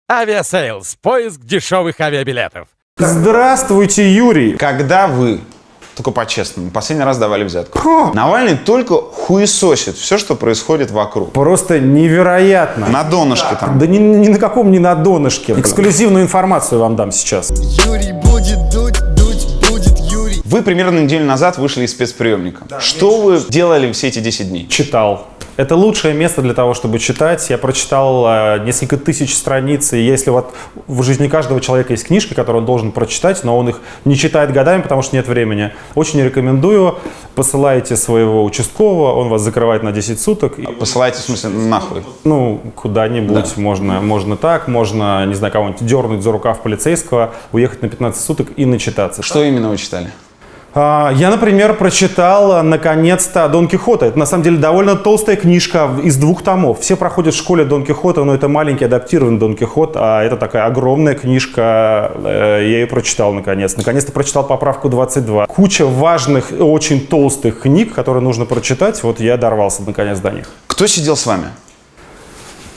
Авиасейлс. Поиск дешевых авиабилетов. Здравствуйте, Юрий. Когда вы, только по-честному, последний раз давали взятку? Навальный только хуесосит все, что происходит вокруг. Просто невероятно. На донышке там. Да ни на каком не на донышке. Эксклюзивную информацию вам дам сейчас. Юрий будет дуть будет Юрий. Вы примерно неделю назад вышли из спецприемника. Что вы делали все эти 10 дней? Читал. Это лучшее место для того, чтобы читать. Я прочитал несколько тысяч страниц. И если вот в жизни каждого человека есть книжки, которые он должен прочитать, но он их не читает годами, потому что нет времени, очень рекомендую. Посылайте своего участкового, он вас закрывает на 10 суток. Посылаете, в смысле, нахуй? Ну, куда-нибудь. Да. Можно так, можно, не знаю, кого-нибудь дернуть за рукав полицейского, уехать на 15 суток и начитаться. Что именно вы читали? Я, например, прочитал, наконец-то, Дон Кихота. Это, на самом деле, довольно толстая книжка из 2 томов. Все проходят в школе Дон Кихота, но это маленький адаптированный Дон Кихот, а это такая огромная книжка. Я ее прочитал, наконец. Наконец-то прочитал поправку 22. Куча важных, очень толстых книг, которые нужно прочитать. Вот я дорвался, наконец, до них. Кто сидел с вами?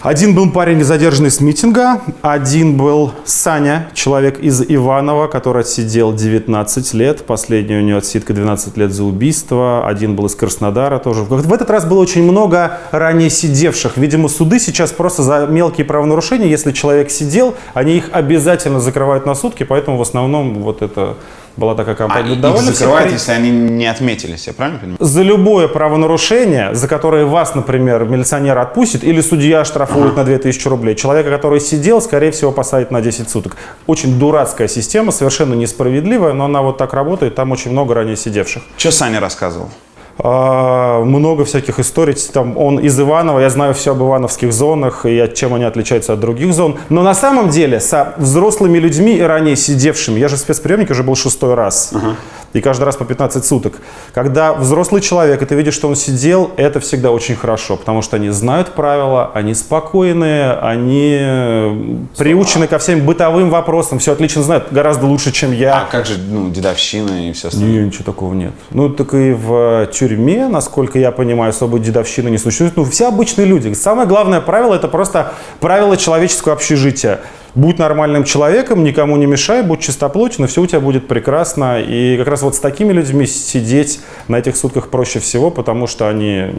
Один был парень, задержанный с митинга, один был Саня, человек из Иваново, который отсидел 19 лет, последний у него отсидка 12 лет за убийство, один был из Краснодара тоже. В этот раз было очень много ранее сидевших. Видимо, суды сейчас просто за мелкие правонарушения, если человек сидел, они их обязательно закрывают на сутки, поэтому в основном вот это... Была такая компания. Их закрывают, если они не отметились, я правильно понимаю? За любое правонарушение, за которое вас, например, милиционер отпустит или судья штрафует на 2000 рублей, человека, который сидел, скорее всего, посадят на 10 суток. Очень дурацкая система, совершенно несправедливая, но она вот так работает, там очень много ранее сидевших. Что Саня рассказывал? Много всяких историй. Там он из Иванова, я знаю все об ивановских зонах и чем они отличаются от других зон. Но на самом деле со взрослыми людьми и ранее сидевшими, я же в спецприемнике уже был 6-й раз. И каждый раз по 15 суток. Когда взрослый человек, и ты видишь, что он сидел, это всегда очень хорошо, потому что они знают правила, они спокойные, они приучены ко всем бытовым вопросам, все отлично знают, гораздо лучше, чем я. А как же, дедовщина и все остальное? Ничего такого нет. Ну, так и в тюрьме, насколько я понимаю, особой дедовщины не существует. Ну, все обычные люди. Самое главное правило – это просто правило человеческого общежития. Будь нормальным человеком, никому не мешай, будь чистоплотен, и все у тебя будет прекрасно. И как раз вот с такими людьми сидеть на этих сутках проще всего, потому что они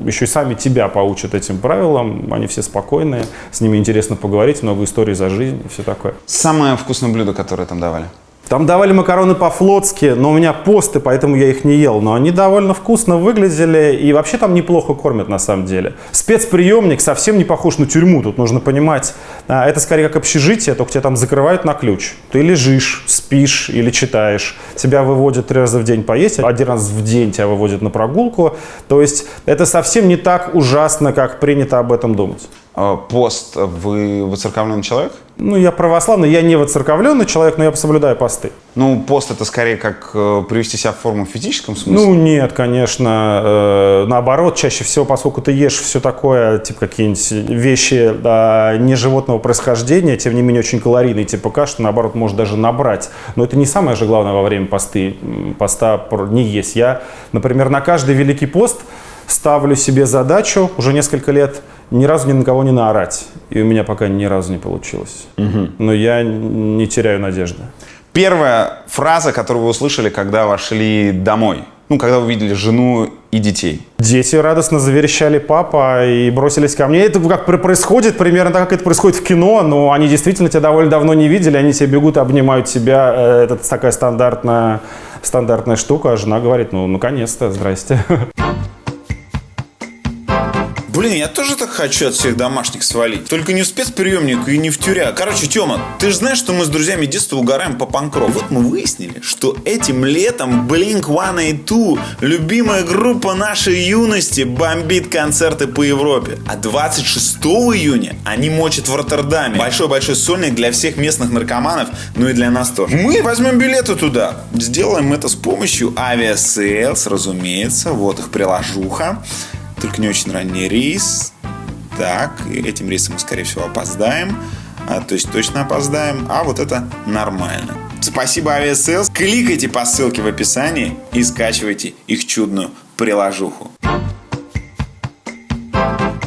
еще и сами тебя поучат этим правилам. Они все спокойные, с ними интересно поговорить, много историй за жизнь и все такое. Самое вкусное блюдо, которое там давали? Там давали макароны по-флотски, но у меня посты, поэтому я их не ел. Но они довольно вкусно выглядели, и вообще там неплохо кормят на самом деле. Спецприемник совсем не похож на тюрьму, тут нужно понимать. Это скорее как общежитие, только тебя там закрывают на ключ. Ты лежишь, спишь или читаешь. Тебя выводят 3 раза в день поесть, 1 раз в день тебя выводят на прогулку. То есть это совсем не так ужасно, как принято об этом думать. Пост. Вы воцерковленный человек? Ну, я православный, я не воцерковленный человек, но я соблюдаю посты. Ну, пост это скорее как привести себя в форму в физическом смысле? Ну, нет, конечно. Наоборот, чаще всего, поскольку ты ешь все такое, типа какие-нибудь вещи не животного происхождения, тем не менее очень калорийные, типа каши, наоборот, может даже набрать. Но это не самое же главное во время поста не есть. Я, например, на каждый Великий пост ставлю себе задачу уже несколько лет ни разу ни на кого не наорать. И у меня пока ни разу не получилось. Но я не теряю надежды. Первая фраза, которую вы услышали, когда вошли домой. Ну, когда вы видели жену и детей. Дети радостно заверещали «папа» и бросились ко мне. Это как происходит, примерно так, как это происходит в кино, но они действительно тебя довольно давно не видели, они тебе бегут и обнимают тебя. Это такая стандартная штука, а жена говорит: ну, наконец-то, здрасте. Блин, я тоже так хочу от всех домашних свалить. Только не в спецприемник и не в тюряк. Короче, Тёма, ты же знаешь, что мы с друзьями детства угораем по панк-року. Вот мы выяснили, что этим летом Blink-182, любимая группа нашей юности, бомбит концерты по Европе. А 26 июня они мочат в Роттердаме. Большой-большой сольник для всех местных наркоманов, ну и для нас тоже. Мы возьмем билеты туда. Сделаем это с помощью Авиасейлс, разумеется. Вот их приложуха. Только не очень ранний рейс. Так, этим рейсом мы, скорее всего, опоздаем. То есть точно опоздаем. А вот это нормально. Спасибо, Авиасейлс. Кликайте по ссылке в описании и скачивайте их чудную приложуху.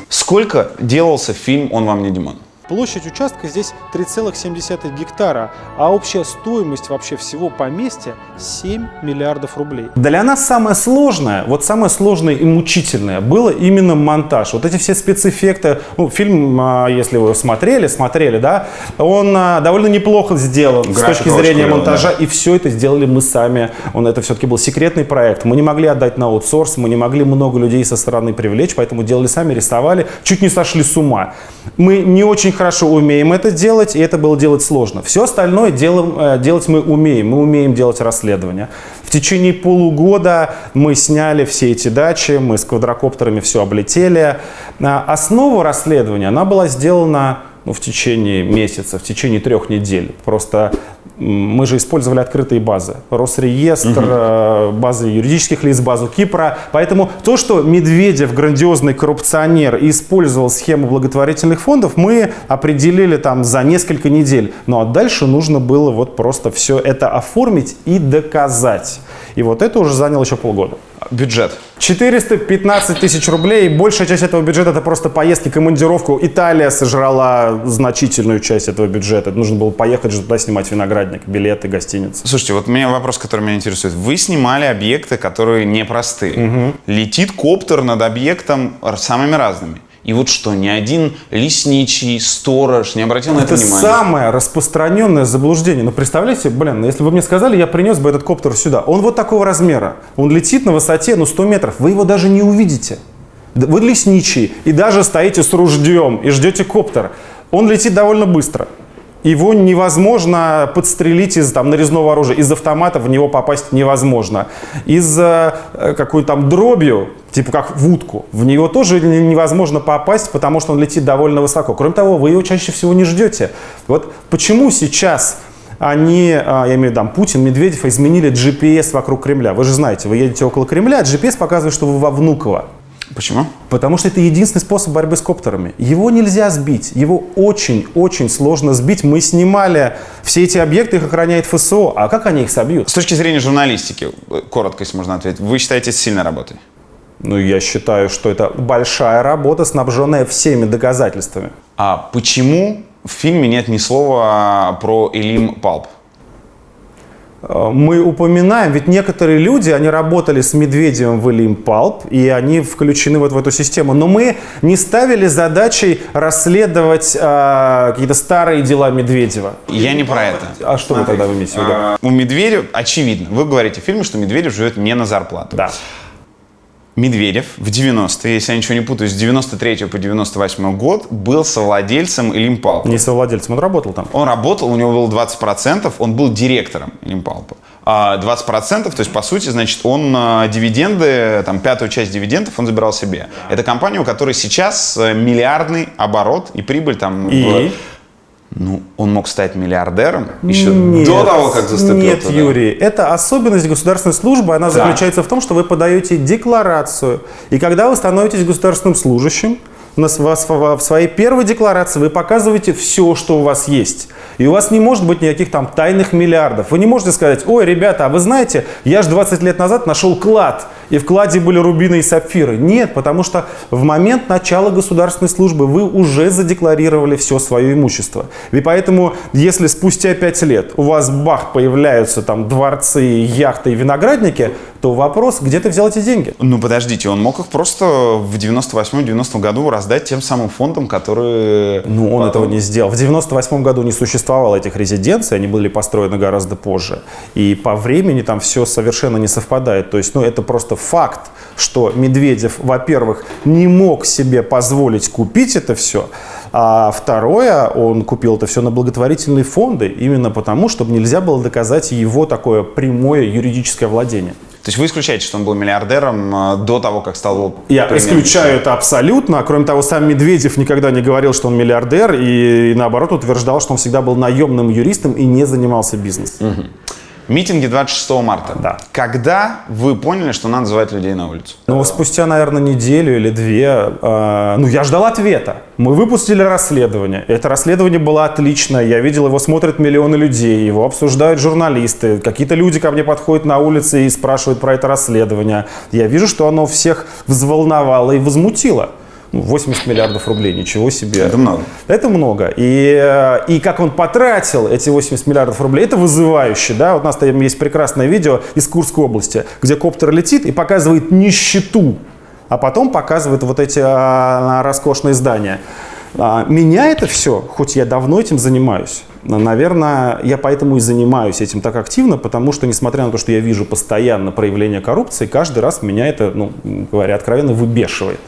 Сколько делался фильм «Он вам не Димон»? Площадь участка здесь 3,7 гектара, а общая стоимость вообще всего поместья 7 миллиардов рублей. Для нас самое сложное и мучительное было именно монтаж. Вот эти все спецэффекты, фильм, если вы смотрели, да, он довольно неплохо сделан с точки зрения монтажа, и все это сделали мы сами. Это все-таки был секретный проект. Мы не могли отдать на аутсорс, мы не могли много людей со стороны привлечь, поэтому делали сами, рисовали, чуть не сошли с ума. Мы не очень хорошо умеем это делать, и это было делать сложно. Все остальное делать мы умеем. Мы умеем делать расследования. В течение полугода мы сняли все эти дачи, мы с квадрокоптерами все облетели. Основа расследования, она была сделана в течение месяца, в течение 3 недель. Просто мы же использовали открытые базы. Росреестр, базы юридических лиц, базу Кипра. Поэтому то, что Медведев, грандиозный коррупционер, использовал схему благотворительных фондов, мы определили там за несколько недель. Ну а дальше нужно было просто все это оформить и доказать. И это уже заняло еще полгода. Бюджет. 415 тысяч рублей. Большая часть этого бюджета — это просто поездки, командировку. Италия сожрала значительную часть этого бюджета. Нужно было поехать же туда снимать виноградник, билеты, гостиницы. Слушайте, у меня вопрос, который меня интересует. Вы снимали объекты, которые непростые. Летит коптер над объектом самыми разными. И что, ни один лесничий, сторож не обратил на это внимания? Это самое распространенное заблуждение. Представляете, если бы мне сказали, я принес бы этот коптер сюда. Он такого размера. Он летит на высоте 100 метров. Вы его даже не увидите. Вы лесничий и даже стоите с ружьем и ждете коптер. Он летит довольно быстро. Его невозможно подстрелить из нарезного оружия. Из автомата в него попасть невозможно. Из какой-то дробью, типа как в утку, в него тоже невозможно попасть, потому что он летит довольно высоко. Кроме того, вы его чаще всего не ждете. Почему сейчас я имею в виду, Путин, Медведев изменили GPS вокруг Кремля? Вы же знаете, вы едете около Кремля, GPS показывает, что вы во Внуково. Почему? Потому что это единственный способ борьбы с коптерами. Его нельзя сбить. Его очень-очень сложно сбить. Мы снимали все эти объекты, их охраняет ФСО. А как они их собьют? С точки зрения журналистики, коротко, если можно ответить, вы считаете это сильной работой? Я считаю, что это большая работа, снабженная всеми доказательствами. А почему в фильме нет ни слова про Элим Палп? Мы упоминаем, ведь некоторые люди, они работали с Медведевым в Элим Палп, и они включены в эту систему. Но мы не ставили задачей расследовать какие-то старые дела Медведева. Я не про это. А что вы тогда имеете в виду? У Медведева, очевидно, вы говорите в фильме, что Медведев живет не на зарплату. Да. Медведев в 90-е, если я ничего не путаю, с 93 по 98 год был совладельцем Элим Палпа. Не совладельцем, он работал там. Он работал, у него было 20%, он был директором Элим Палпа. 20%, то есть, по сути, значит, он дивиденды, 5-ю часть дивидендов он забирал себе. Это компания, у которой сейчас миллиардный оборот и прибыль он мог стать миллиардером еще до того, как заступил Нет, туда. Юрий, это особенность государственной службы, она заключается в том, что вы подаете декларацию. И когда вы становитесь государственным служащим, в своей первой декларации вы показываете все, что у вас есть. И у вас не может быть никаких тайных миллиардов. Вы не можете сказать: ой, ребята, а вы знаете, я же 20 лет назад нашел клад, и в кладе были рубины и сапфиры. Нет, потому что в момент начала государственной службы вы уже задекларировали все свое имущество. И поэтому, если спустя 5 лет у вас появляются дворцы, яхты и виноградники, то вопрос, где ты взял эти деньги? Подождите, он мог их просто в 98-90 году раздать тем самым фондам, которые... Он этого не сделал. В 98 году не существовало этих резиденций, они были построены гораздо позже. И по времени там все совершенно не совпадает. То есть, это просто факт, что Медведев, во-первых, не мог себе позволить купить это все, а второе, он купил это все на благотворительные фонды, именно потому, чтобы нельзя было доказать его такое прямое юридическое владение. То есть вы исключаете, что он был миллиардером до того, как стал... Я исключаю это абсолютно. Кроме того, сам Медведев никогда не говорил, что он миллиардер, и наоборот утверждал, что он всегда был наемным юристом и не занимался бизнесом. Митинги 26 марта. Да. Когда вы поняли, что надо звать людей на улицу? Спустя, наверное, неделю или две, я ждал ответа. Мы выпустили расследование. Это расследование было отличное. Я видел, его смотрят миллионы людей, его обсуждают журналисты. Какие-то люди ко мне подходят на улице и спрашивают про это расследование. Я вижу, что оно всех взволновало и возмутило. 80 миллиардов рублей, ничего себе. Это много. Это много. И как он потратил эти 80 миллиардов рублей, это вызывающе. Да? Вот у нас там есть прекрасное видео из Курской области, где коптер летит и показывает нищету, а потом показывает вот эти роскошные здания. Меня это все, хоть я давно этим занимаюсь, наверное, я поэтому и занимаюсь этим так активно, потому что, несмотря на то, что я вижу постоянно проявление коррупции, каждый раз меня это, говоря откровенно, выбешивает.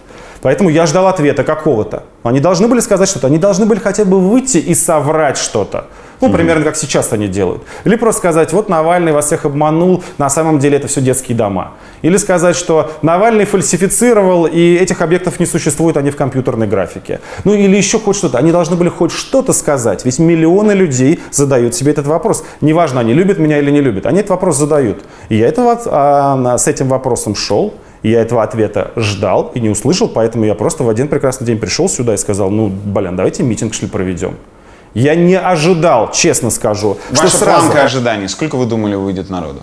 Поэтому я ждал ответа какого-то. Они должны были сказать что-то, они должны были хотя бы выйти и соврать что-то. Примерно как сейчас они делают. Или просто сказать, вот Навальный вас всех обманул, на самом деле это все детские дома. Или сказать, что Навальный фальсифицировал, и этих объектов не существует, они в компьютерной графике. Или еще хоть что-то. Они должны были хоть что-то сказать. Ведь миллионы людей задают себе этот вопрос. Неважно, они любят меня или не любят. Они этот вопрос задают. И я с этим вопросом шел. Я этого ответа ждал и не услышал, поэтому я просто в один прекрасный день пришел сюда и сказал, давайте митинг, что ли, проведем. Я не ожидал, честно скажу, Ваша что сразу... планка ожиданий, сколько вы думали выйдет народу?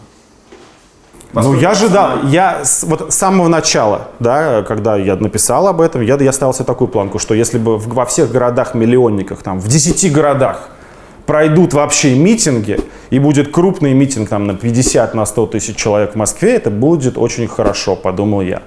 Я ожидал, с самого начала, да, когда я написал об этом, я ставил себе такую планку, что если бы во всех городах-миллионниках, в 10 городах пройдут вообще митинги, и будет крупный митинг на 50, на 100 тысяч человек в Москве, это будет очень хорошо, подумал я.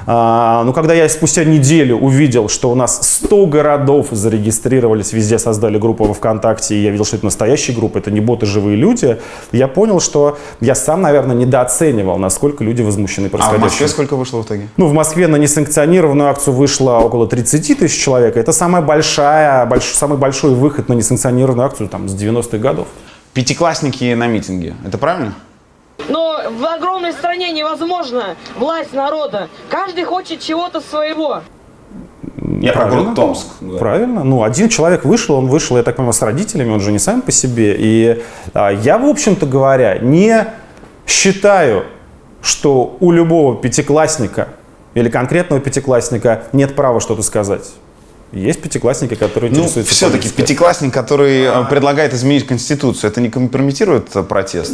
Но когда я спустя неделю увидел, что у нас 100 городов зарегистрировались, везде создали группу во ВКонтакте, и я видел, что это настоящие группы, это не боты, живые люди, я понял, что я сам, наверное, недооценивал, насколько люди возмущены происходящим. А в Москве сколько вышло в итоге? В Москве на несанкционированную акцию вышло около 30 тысяч человек. Это самый большой выход на несанкционированную акцию с 90-х годов. Пятиклассники на митинге, это правильно? Но в огромной стране невозможно власть народа. Каждый хочет чего-то своего. Я про город Томск. Правильно. Один человек вышел, я так понимаю, с родителями, он же не сам по себе. И я, в общем-то говоря, не считаю, что у любого пятиклассника или конкретного пятиклассника нет права что-то сказать. Есть пятиклассники, которые интересуются все-таки политикой. пятиклассник, который предлагает изменить Конституцию, это не компрометирует протест?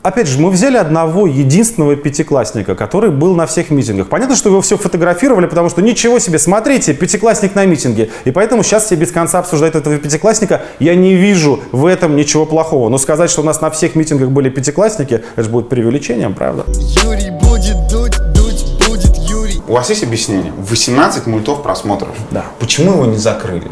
Опять же, мы взяли одного единственного пятиклассника, который был на всех митингах. Понятно, что его все фотографировали, потому что ничего себе, смотрите, пятиклассник на митинге. И поэтому сейчас все без конца обсуждают этого пятиклассника. Я не вижу в этом ничего плохого. Но сказать, что у нас на всех митингах были пятиклассники, это же будет преувеличением, правда? Юрий будет дуть будет Юрий. У вас есть объяснение? 18 мультов просмотров. Да. Почему его не закрыли?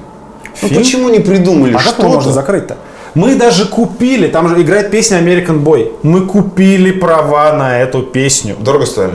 Фильм? Почему не придумали А как его можно что-то? закрыть-то? Мы даже купили, там же играет песня American Boy. Мы купили права на эту песню. Дорого стоили?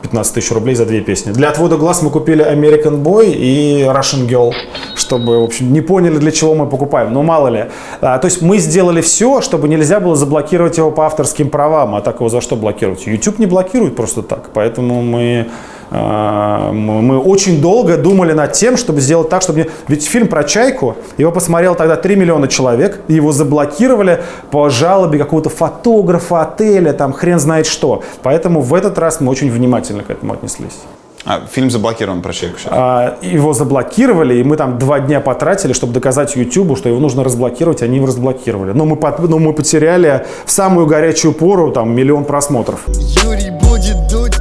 15 тысяч рублей за 2 песни. Для отвода глаз мы купили American Boy и Russian Girl, чтобы, в общем, не поняли, для чего мы покупаем. Но мало ли. То есть мы сделали все, чтобы нельзя было заблокировать его по авторским правам. А так его за что блокировать? YouTube не блокирует просто так. Поэтому мы очень долго думали над тем, чтобы сделать так, чтобы... Ведь фильм про Чайку, его посмотрело тогда 3 миллиона человек, и его заблокировали по жалобе какого-то фотографа, отеля, хрен знает что. Поэтому в этот раз мы очень внимательно к этому отнеслись. Фильм заблокирован про Чайку сейчас? Его заблокировали, и мы 2 дня потратили, чтобы доказать YouTube, что его нужно разблокировать, они его разблокировали. Но мы потеряли в самую горячую пору 1 миллион просмотров. Юрий будет дуть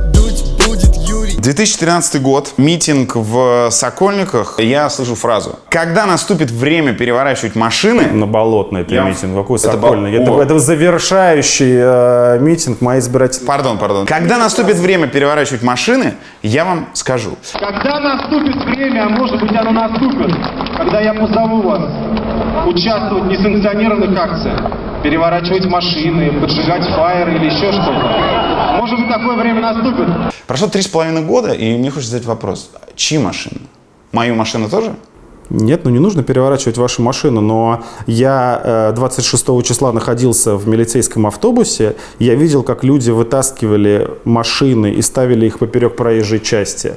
будет Юрий. 2013 год, митинг в Сокольниках. Я слышу фразу: когда наступит время переворачивать машины... На Болотной это митинг, какой Это Сокольный. Это завершающий митинг моей избирательной... Пардон. Когда наступит время переворачивать машины, я вам скажу. Когда наступит время, а может быть оно наступит, когда я позову вас участвовать в несанкционированных акциях, переворачивать машины, поджигать фаеры или еще что-то. Может быть, такое время наступит. Прошло 3,5 года, и мне хочется задать вопрос. Чьи машины? Мою машину тоже? Нет, не нужно переворачивать вашу машину, но я 26 числа находился в милицейском автобусе, я видел, как люди вытаскивали машины и ставили их поперек проезжей части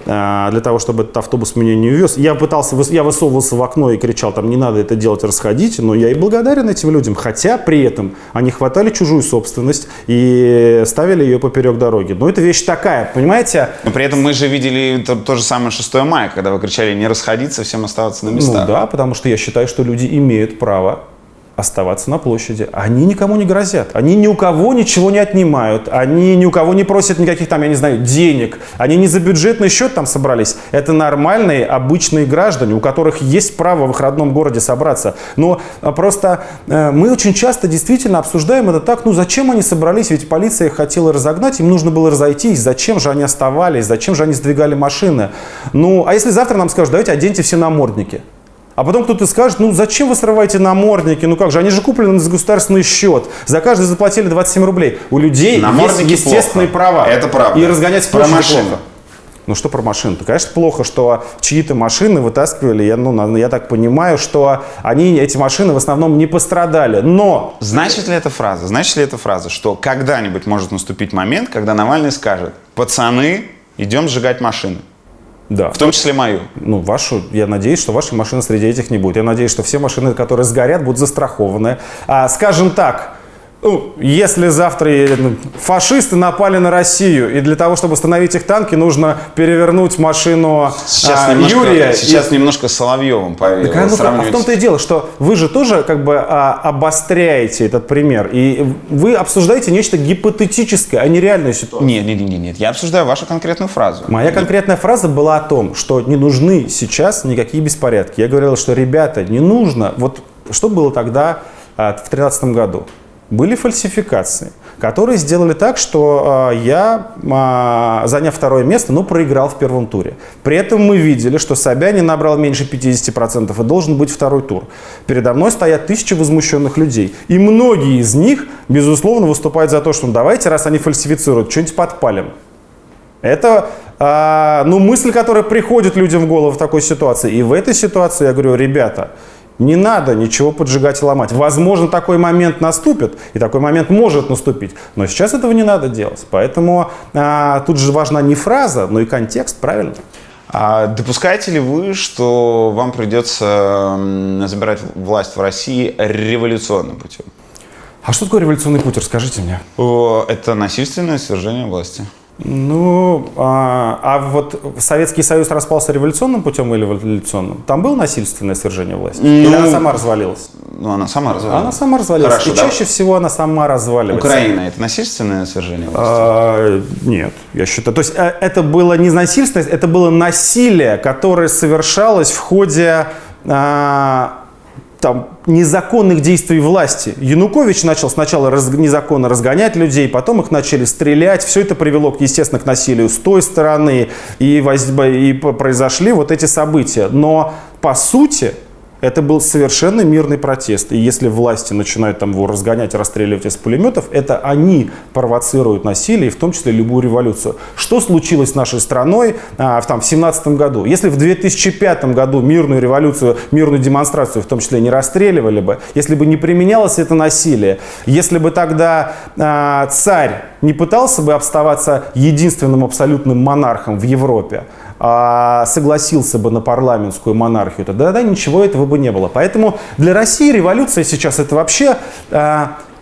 для того, чтобы этот автобус меня не увез. Я высовывался в окно и кричал, не надо это делать, расходите, но я и благодарен этим людям, хотя при этом они хватали чужую собственность и ставили ее поперек дороги. Но это вещь такая, понимаете? Но при этом мы же видели то же самое 6 мая, когда вы кричали не расходиться, всем оставаться на местах. Да, потому что я считаю, что люди имеют право оставаться на площади. Они никому не грозят. Они ни у кого ничего не отнимают. Они ни у кого не просят никаких там, я не знаю, денег. Они не за бюджетный счет там собрались. Это нормальные, обычные граждане, у которых есть право в их родном городе собраться. Но просто мы очень часто действительно обсуждаем это так, ну зачем они собрались, ведь полиция их хотела разогнать, им нужно было разойтись, зачем же они оставались, зачем же они сдвигали машины. Ну, а если завтра нам скажут, давайте оденьте все намордники. А потом кто-то скажет, ну зачем вы срываете намордники, ну как же, они же куплены за государственный счет, за каждый заплатили 27 рублей. У людей Намордники есть естественные плохо. права. Это правда. И разгонять с Про площади машины. плохо. Ну что про машины-то? Конечно, плохо, что чьи-то машины вытаскивали. Я так понимаю, что эти машины в основном не пострадали. Но Значит ли эта фраза, что когда-нибудь может наступить момент, когда Навальный скажет: пацаны, идем сжигать машины? да. В том числе мою. Ну, я надеюсь, что вашей машины среди этих не будет. Я надеюсь, что все машины, которые сгорят, будут застрахованы. Скажем так, если завтра фашисты напали на Россию, и для того, чтобы остановить их танки, нужно перевернуть машину Юрия. Сейчас немножко с Соловьевым А в том-то и дело, что вы же тоже как бы обостряете этот пример, и вы обсуждаете нечто гипотетическое, а не реальную ситуацию. Нет, я обсуждаю вашу конкретную фразу. Моя конкретная фраза была о том, что не нужны сейчас никакие беспорядки. Я говорил, что, ребята, не нужно. Вот что было тогда в 2013 году? Были фальсификации, которые сделали так, что я, заняв второе место, проиграл в первом туре. При этом мы видели, что Собянин набрал меньше 50% и должен быть второй тур. Передо мной стоят тысячи возмущенных людей. И многие из них, безусловно, выступают за то, что давайте, раз они фальсифицируют, что-нибудь подпалим. Это мысль, которая приходит людям в голову в такой ситуации. И в этой ситуации я говорю, ребята, не надо ничего поджигать и ломать. Возможно, такой момент наступит, и такой момент может наступить. Но сейчас этого не надо делать. Поэтому тут же важна не фраза, но и контекст, правильно? А допускаете ли вы, что вам придется забирать власть в России революционным путем? А что такое революционный путь, расскажите мне. Это насильственное свержение власти. Вот Советский Союз распался революционным путем или революционным? Там было насильственное свержение власти? Или она сама развалилась? Она сама развалилась. Она сама развалилась. Хорошо, и чаще всего она сама разваливается. Украина – это насильственное свержение власти? Нет, я считаю. То есть это было не насильственность, это было насилие, которое совершалось в ходе незаконных действий власти. Янукович начал сначала незаконно разгонять людей, потом их начали стрелять. Все это привело, естественно, к насилию с той стороны, и произошли вот эти события. Но по сути это был совершенно мирный протест. И если власти начинают его разгонять, расстреливать из пулеметов, это они провоцируют насилие, и в том числе любую революцию. Что случилось с нашей страной в 2017 году? Если в 2005 году мирную революцию, мирную демонстрацию в том числе не расстреливали бы, если бы не применялось это насилие, если бы тогда царь не пытался бы оставаться единственным абсолютным монархом в Европе, согласился бы на парламентскую монархию, тогда ничего этого бы не было. Поэтому для России революция сейчас это вообще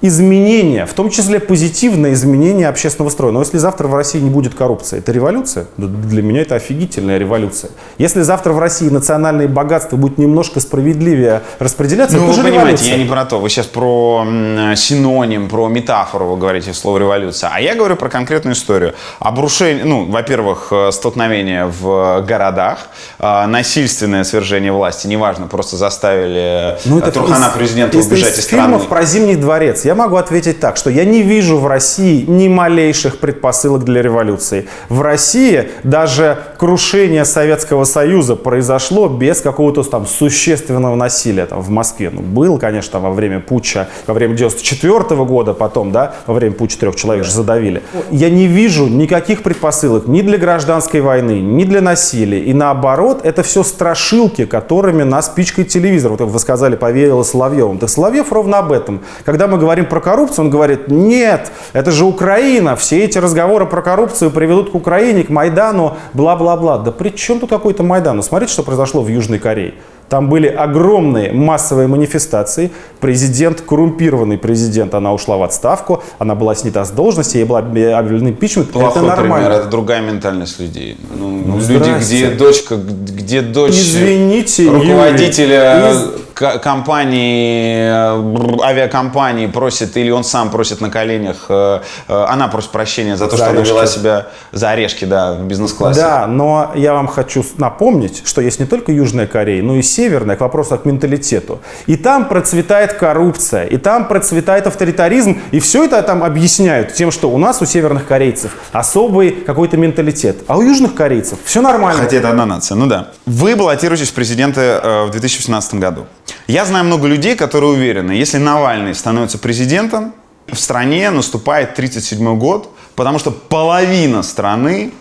изменение, в том числе позитивное изменение общественного строя. Но если завтра в России не будет коррупции, это революция? Для меня это офигительная революция. Если завтра в России национальные богатства будут немножко справедливее распределяться, это же вы понимаете, революция. я не про то. Вы сейчас про синоним, про метафору вы говорите слово революция. А я говорю про конкретную историю. Обрушение, во-первых, столкновение в городах, насильственное свержение власти, неважно, просто заставили Турхана президента убежать из страны. Фильмов про Зимний дворец. Я могу ответить так, что я не вижу в России ни малейших предпосылок для революции. В России даже крушение Советского Союза произошло без какого-то существенного насилия. В Москве было, конечно, во время путча, во время 1994 года, потом, во время путча 3 человек же задавили. Я не вижу никаких предпосылок ни для гражданской войны, ни для насилия. И наоборот, это все страшилки, которыми нас пичкает телевизор. Вот как вы сказали, повеяло Соловьевым. Так Соловьев ровно об этом. Когда мы говорим про коррупцию, он говорит, нет, это же Украина, все эти разговоры про коррупцию приведут к Украине, к Майдану, бла-бла-бла. Да при чем тут какой-то Майдан? Смотрите, что произошло в Южной Корее. Там были огромные массовые манифестации. Президент, коррумпированный президент, она ушла в отставку, она была снята с должности, ей был объявлен импичмент. Плохой это нормально. пример, это другая ментальность людей. Люди, здрасте. где дочь Извините, руководителя Юрий, компании, авиакомпании просит, или он сам просит на коленях, она просит прощения за то, За что она орешки. вела себя за орешки, да, в бизнес-классе. Да, но я вам хочу напомнить, что есть не только Южная Корея, но и Северная, к вопросу к менталитету. И там процветает коррупция, и там процветает авторитаризм, и все это там объясняют тем, что у нас, у северных корейцев, особый какой-то менталитет, а у южных корейцев все нормально. Хотя это одна нация, ну да. Вы баллотируетесь в президенты в 2018 году. Я знаю много людей, которые уверены, если Навальный становится президентом, в стране наступает 37-й год, потому что половина страны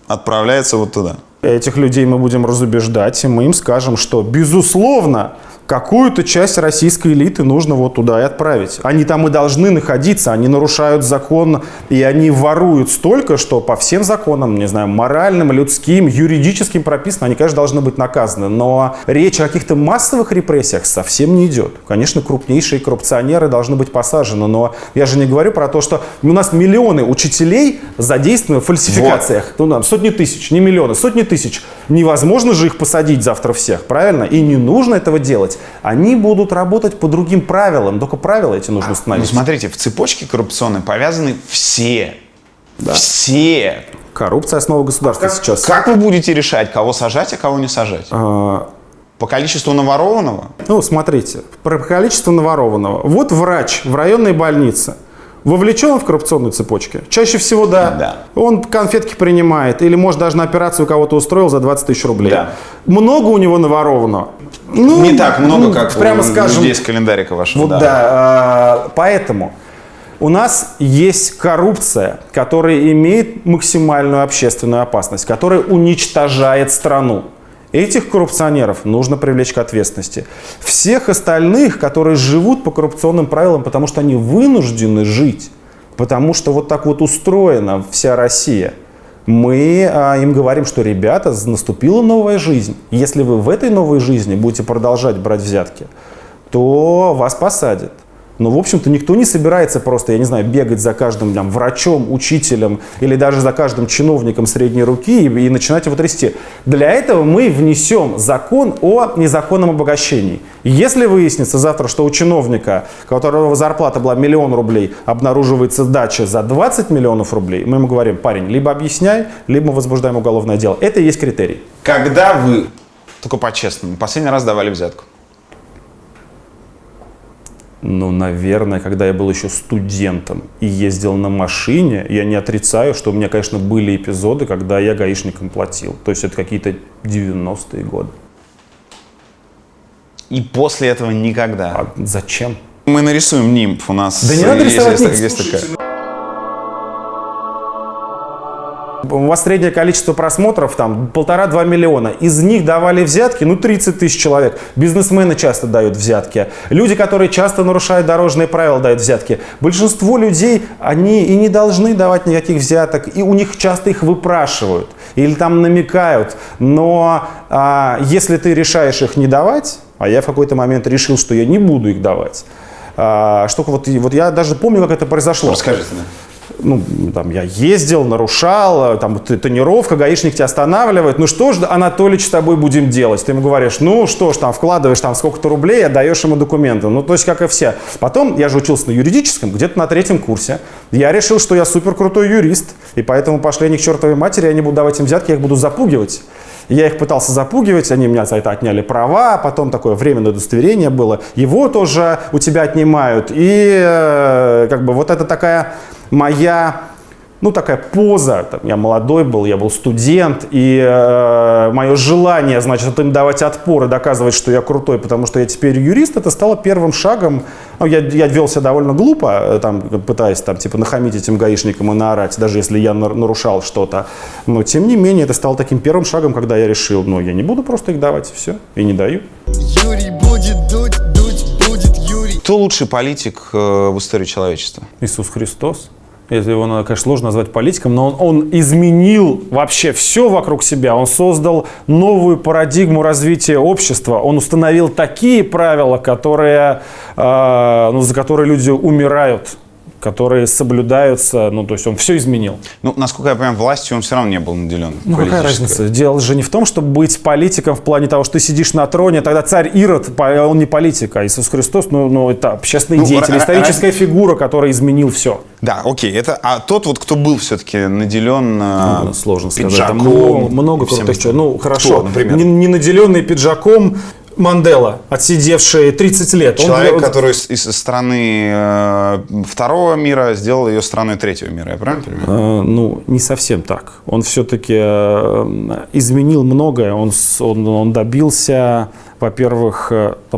отправляется вот туда. Этих людей мы будем разубеждать, и мы им скажем, что, безусловно, какую-то часть российской элиты нужно вот туда и отправить. Они там и должны находиться, они нарушают закон, и они воруют столько, что по всем законам, не знаю, моральным, людским, юридическим прописано, они, конечно, должны быть наказаны. Но речь о каких-то массовых репрессиях совсем не идет. Конечно, крупнейшие коррупционеры должны быть посажены, но я же не говорю про то, что у нас миллионы учителей задействованы в фальсификациях. Ну, да, сотни тысяч, не миллионы, сотни тысяч. Невозможно же их посадить завтра всех, правильно? И не нужно этого делать. Они будут работать по другим правилам, только правила эти нужно Ну, установить. смотрите, в цепочке коррупционной повязаны все. Да. Все. Коррупция — основа государства сейчас. Как вы будете решать, кого сажать, а кого не сажать? По количеству наворованного? Ну, смотрите, про количество наворованного. Вот врач в районной больнице вовлечен в коррупционную цепочку? Чаще всего да. Да. Он конфетки принимает, или, может, даже на операцию кого-то устроил за 20 тысяч рублей. Да. Много у него наворованного? Ну, Не так много, как прямо у скажем, людей с календарика вашего. Вот да. Поэтому у нас есть коррупция, которая имеет максимальную общественную опасность, которая уничтожает страну. Этих коррупционеров нужно привлечь к ответственности. Всех остальных, которые живут по коррупционным правилам, потому что они вынуждены жить, потому что вот так вот устроена вся Россия, мы им говорим, что, ребята, наступила новая жизнь. Если вы в этой новой жизни будете продолжать брать взятки, то вас посадят. Но, в общем-то, никто не собирается просто, я не знаю, бегать за каждым там, врачом, учителем или даже за каждым чиновником средней руки и начинать его трясти. Для этого мы внесем закон о незаконном обогащении. Если выяснится завтра, что у чиновника, у которого зарплата была 1 000 000 рублей, обнаруживается дача за 20 миллионов рублей, мы ему говорим: парень, либо объясняй, либо мы возбуждаем уголовное дело. Это и есть критерий. Когда вы, только по-честному, последний раз давали взятку? Ну, наверное, когда я был еще студентом и ездил на машине, я не отрицаю, что у меня, конечно, были эпизоды, когда я гаишникам платил. То есть это какие-то 90-е годы. И после этого никогда? А зачем? Мы нарисуем нимб. У нас Да не надо рисовать нимб. есть такая. У вас среднее количество просмотров там 1,5-2 миллиона. Из них давали взятки, 30 тысяч человек. Бизнесмены часто дают взятки. Люди, которые часто нарушают дорожные правила, дают взятки. Большинство людей, они и не должны давать никаких взяток. И у них часто их выпрашивают. Или там намекают. Но если ты решаешь их не давать, а я в какой-то момент решил, что я не буду их давать. Вот я даже помню, как это произошло. Расскажите, да. Там я ездил, нарушал, там тонировка, гаишник тебя останавливает. Ну что ж, Анатолич, с тобой будем делать? Ты ему говоришь, ну что ж, там вкладываешь там сколько-то рублей, отдаешь ему документы. Ну то есть как и все. Потом я же учился на юридическом, где-то на 3-м курсе. Я решил, что я супер крутой юрист, и поэтому пошли они к чертовой матери, я не буду давать им взятки, я их буду запугивать. Я их пытался запугивать, они у меня за это отняли права, потом такое временное удостоверение было. Его тоже у тебя отнимают. И вот это такая моя, такая поза. Я молодой был, я был студент, и мое желание, значит, им давать отпор и доказывать, что я крутой, потому что я теперь юрист, это стало первым шагом. Я вел себя довольно глупо, пытаясь нахамить этим гаишникам и наорать, даже если я нарушал что-то. Но, тем не менее, это стало таким первым шагом, когда я решил, я не буду просто их давать, и все, и не даю. Юрий будет дуть будет Юрий. Кто лучший политик в истории человечества? Иисус Христос. Если его, конечно, сложно назвать политиком, но он изменил вообще все вокруг себя. Он создал новую парадигму развития общества. Он установил такие правила, которые, за которые люди умирают, которые соблюдаются, то есть он все изменил. Насколько я понимаю, властью он все равно не был наделен. Какая разница? Дело же не в том, чтобы быть политиком в плане того, что ты сидишь на троне, тогда царь Ирод, он не политик, а Иисус Христос, это общественный деятель, историческая фигура, который изменил все. Да, окей. А тот, кто был все-таки наделен сложно сказать. пиджаком, много крутых чего. Хорошо. Кто, например? Не наделенный пиджаком Мандела, отсидевший 30 лет. Человек, который из страны второго мира сделал ее страной третьего мира, я правильно понимаю? Не совсем так. Он все-таки изменил многое. Он добился, во-первых,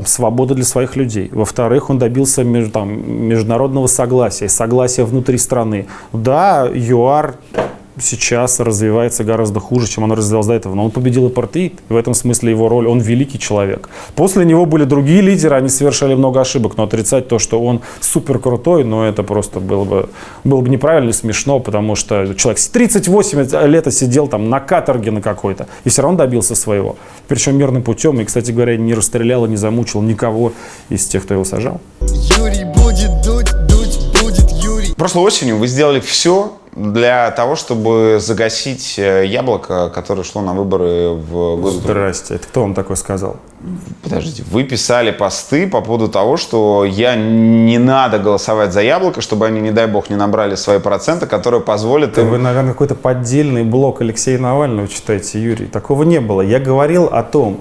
свободы для своих людей. Во-вторых, он добился международного согласия внутри страны. Да, ЮАР сейчас развивается гораздо хуже, чем он развивался до этого. Но он победил апартеид, и в этом смысле его роль, он великий человек. После него были другие лидеры, они совершали много ошибок, но отрицать то, что он супер крутой, это просто было бы неправильно и смешно, потому что человек 38 лет сидел на каторге на какой-то, и все равно добился своего. Причем мирным путем, и, кстати говоря, не расстрелял и не замучил никого из тех, кто его сажал. Юрий будет дуть будет Юрий. Прошлой осенью вы сделали все для того, чтобы загасить яблоко, которое шло на выборы в Госдуму. Здрасте, это кто вам такое сказал? Подождите, вы писали посты по поводу того, что не надо голосовать за яблоко, чтобы они, не дай бог, не набрали свои проценты, которые позволят им... Вы, наверное, какой-то поддельный блог Алексея Навального читаете, Юрий. Такого не было. Я говорил о том,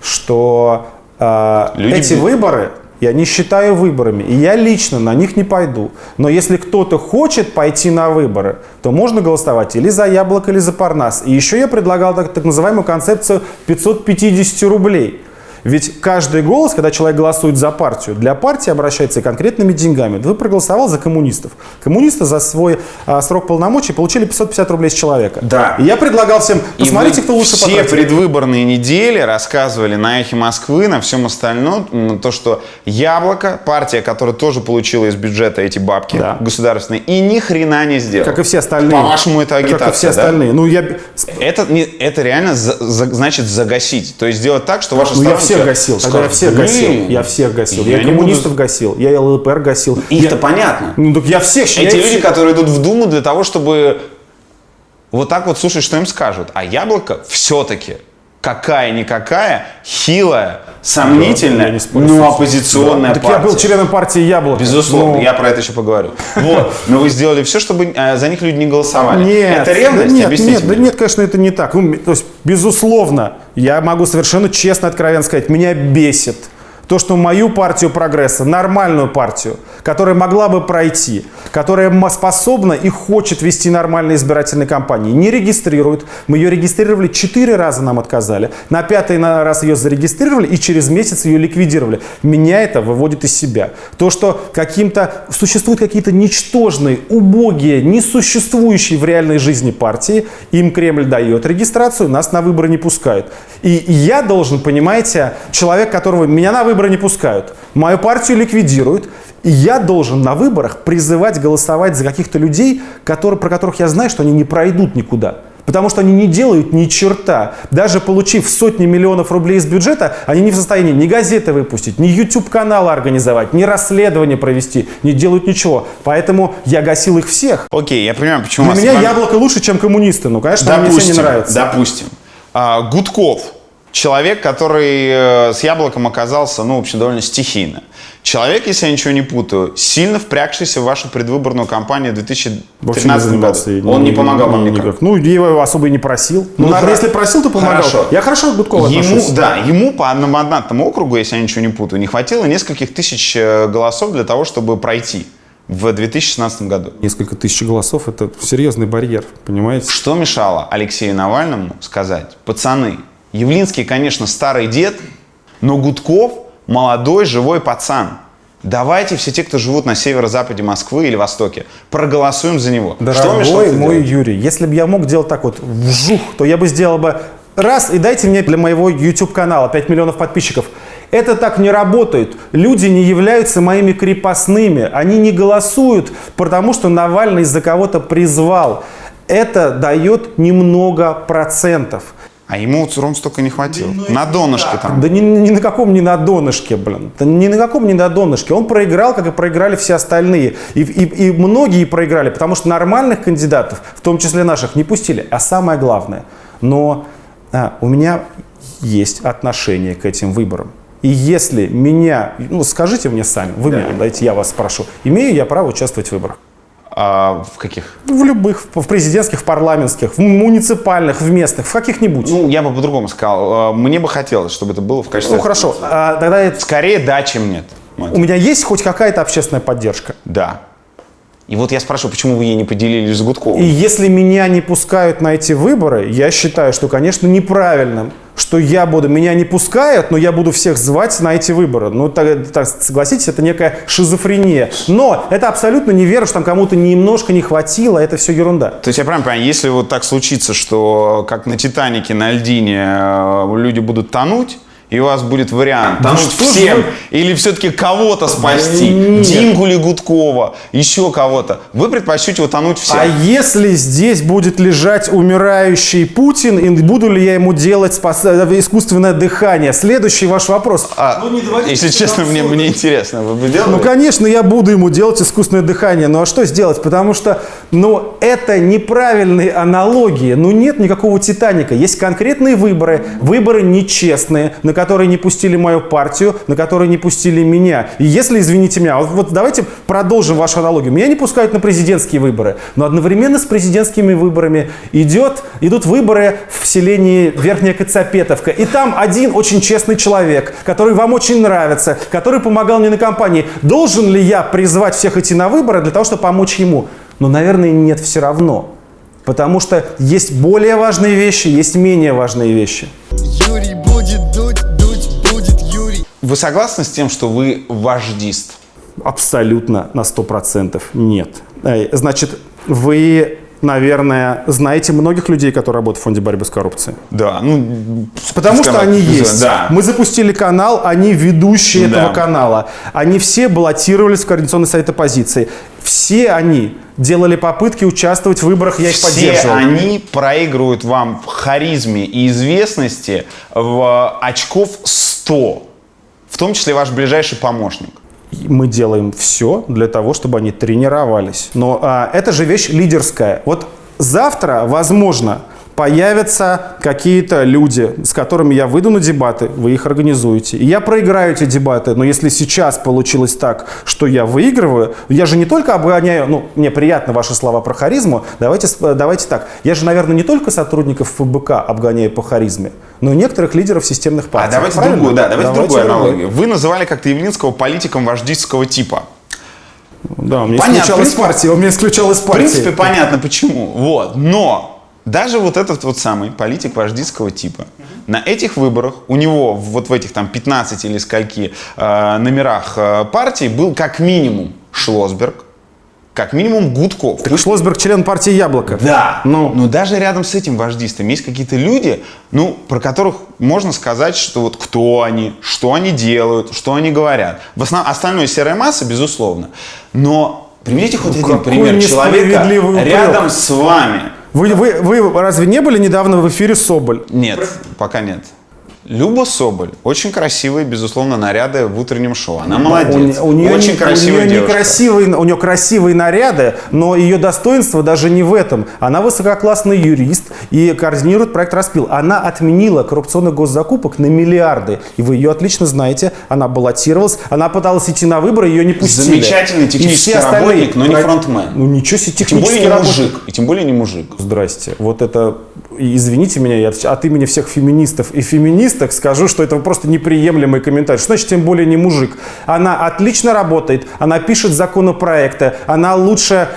что эти выборы... Я не считаю выборами, и я лично на них не пойду. Но если кто-то хочет пойти на выборы, то можно голосовать или за Яблоко, или за Парнас. И еще я предлагал так называемую концепцию 550 рублей. Ведь каждый голос, когда человек голосует за партию, для партии обращается конкретными деньгами. Вы проголосовал за коммунистов. Коммунисты за свой срок полномочий получили 550 рублей с человека. Да. И я предлагал всем, посмотрите, кто лучше потратил. Все предвыборные недели рассказывали на Эхе Москвы, на всем остальном, то, что Яблоко, партия, которая тоже получила из бюджета эти бабки государственные, и ни хрена не сделала. Как и все остальные. По-вашему, это агитация, как и все остальные. Это реально значит загасить. То есть сделать так, что ваша сторона... Я всех гасил. Тогда я всех гасил. Я всех гасил. Я коммунистов гасил. Я ЛДПР гасил. Их-то понятно. Так я всех. Эти люди, которые идут в Думу для того, чтобы вот так вот слушать, что им скажут. А Яблоко все-таки какая-никакая, хилая, сомнительная, но оппозиционная партия. Так я был членом партии Яблоко. Безусловно, я про это еще поговорю. Но вы сделали все, чтобы за них люди не голосовали. Нет, это ревность? Объясните мне. Нет, конечно, это не так. То есть, безусловно, я могу совершенно честно, откровенно сказать, меня бесит то, что мою партию прогресса, нормальную партию, которая могла бы пройти, которая способна и хочет вести нормальные избирательные кампании, не регистрирует. Мы ее регистрировали 4 раза, нам отказали. На 5-й раз ее зарегистрировали и через месяц ее ликвидировали. Меня это выводит из себя. То, что существуют какие-то ничтожные, убогие, несуществующие в реальной жизни партии, им Кремль дает регистрацию, нас на выборы не пускают. И я должен, понимаете, человек, которого меня на выборы не пускают, мою партию ликвидируют, и я должен на выборах призывать голосовать за каких-то людей, про которых я знаю, что они не пройдут никуда. Потому что они не делают ни черта. Даже получив сотни миллионов рублей из бюджета, они не в состоянии ни газеты выпустить, ни YouTube-каналы организовать, ни расследование провести, не делают ничего. Поэтому я гасил их всех. Окей, я понимаю, почему... Для меня Яблоко лучше, чем коммунисты. Конечно, мне все не нравится. Допустим. Гудков. Человек, который с Яблоком оказался, в общем, довольно стихийно. Человек, если я ничего не путаю, сильно впрягшийся в вашу предвыборную кампанию в 2013 году. Он не помогал вам никак. Я его особо и не просил. Если просил, то помогал. Хорошо. Я хорошо к Гудкову отношусь. Ему по одномандатному округу, если я ничего не путаю, не хватило нескольких тысяч голосов для того, чтобы пройти в 2016 году. Несколько тысяч голосов – это серьезный барьер, понимаете? Что мешало Алексею Навальному сказать: пацаны, Явлинский, конечно, старый дед, но Гудков – молодой, живой пацан. Давайте все те, кто живут на северо-западе Москвы или Востоке, проголосуем за него. Дорогой мой Юрий, если бы я мог делать так вот вжух, то я бы сделал бы раз и дайте мне для моего YouTube-канала 5 миллионов подписчиков. Это так не работает. Люди не являются моими крепостными. Они не голосуют, потому что Навальный за кого-то призвал. Это дает немного процентов. А ему вот ровно столько не хватило. На донышке там. Да ни на каком не на донышке, блин. Да ни на каком не на донышке. Он проиграл, как и проиграли все остальные. И многие проиграли, потому что нормальных кандидатов, в том числе наших, не пустили. А самое главное, но у меня есть отношение к этим выборам. И если меня, скажите мне сами, вы мне дайте, я вас спрошу, имею я право участвовать в выборах? А в каких? В любых, в президентских, в парламентских, в муниципальных, в местных, в каких-нибудь. Я бы по-другому сказал. Мне бы хотелось, чтобы это было в качестве... Хорошо. Тогда это... Скорее да, чем нет. У меня есть хоть какая-то общественная поддержка? Да. И вот я спрашиваю, почему вы ей не поделились с Гудковым? И если меня не пускают на эти выборы, я считаю, что, конечно, неправильным, что меня не пускают, но я буду всех звать на эти выборы. Так, согласитесь, это некая шизофрения. Но это абсолютно не вера, что там кому-то немножко не хватило, это все ерунда. То есть я правильно понимаю, если вот так случится, что как на «Титанике» на льдине люди будут тонуть, и у вас будет вариант тонуть всем или все-таки кого-то спасти, Нет. Димку или Гудкова, еще кого-то, вы предпочтете утонуть всем. А если здесь будет лежать умирающий Путин, и буду ли я ему делать искусственное дыхание? Следующий ваш вопрос. Если честно, мне интересно, вы бы делали? Конечно, я буду ему делать искусственное дыхание. А что сделать? Потому что, это неправильные аналогии. Нет никакого «Титаника». Есть конкретные выборы нечестные, на которые не пустили мою партию, на которые не пустили меня. И если, извините меня, вот давайте продолжим вашу аналогию. Меня не пускают на президентские выборы, но одновременно с президентскими выборами идут выборы в селении Верхняя Коцапетовка. И там один очень честный человек, который вам очень нравится, который помогал мне на кампании. Должен ли я призвать всех идти на выборы для того, чтобы помочь ему? Наверное, нет, все равно. Потому что есть более важные вещи, есть менее важные вещи. Юрий будет дуть будет Юрий. Вы согласны с тем, что вы вождист? Абсолютно на 100% нет. Значит, вы, наверное, знаете многих людей, которые работают в фонде борьбы с коррупцией. Да, Потому что они есть. Да. Мы запустили канал, они ведущие Да. этого канала. Они все баллотировались в Координационный совет оппозиции. Все они делали попытки участвовать в выборах, я их поддерживал. Все они проигрывают вам в харизме и известности в очков 100. В том числе ваш ближайший помощник. Мы делаем все для того, чтобы они тренировались. Но это же вещь лидерская. Вот завтра, возможно, появятся какие-то люди, с которыми я выйду на дебаты, вы их организуете. И я проиграю эти дебаты, но если сейчас получилось так, что я выигрываю, я же не только обгоняю, мне приятны ваши слова про харизму, давайте так, я же, наверное, не только сотрудников ФБК обгоняю по харизме, но и некоторых лидеров системных партий. Давайте другую аналогию. Вы называли как-то Явлинского политиком вождистского типа. Да, он меня исключал из партии. В принципе, понятно почему. Но даже вот этот вот самый политик вождистского типа, на этих выборах у него вот в этих там 15 или скольки номерах партии был как минимум Шлосберг, как минимум Гудков. Так Шлосберг член партии «Яблоко». Да, но даже рядом с этим вождистом есть какие-то люди, про которых можно сказать, что вот кто они, что они делают, что они говорят. В основном остальное серая масса, безусловно. Но приведите хоть один пример человека рядом с вами. Вы разве не были недавно в эфире Соболь? Нет, пока нет. Люба Соболь. Очень красивые, безусловно, наряды в утреннем шоу. Она молодец. Очень красивая девушка. У нее красивые наряды, но ее достоинство даже не в этом. Она высококлассный юрист и координирует проект «Распил». Она отменила коррупционных госзакупок на миллиарды. И вы ее отлично знаете. Она баллотировалась, она пыталась идти на выборы, ее не пустили. Замечательный технический работник, но не фронтмен. Ничего себе, технический работник. И тем более не мужик. Здрасте. Вот это... Извините меня, я от имени всех феминистов и феминисток скажу, что это просто неприемлемый комментарий. Что значит, тем более не мужик? Она отлично работает, она пишет законопроекты, она лучше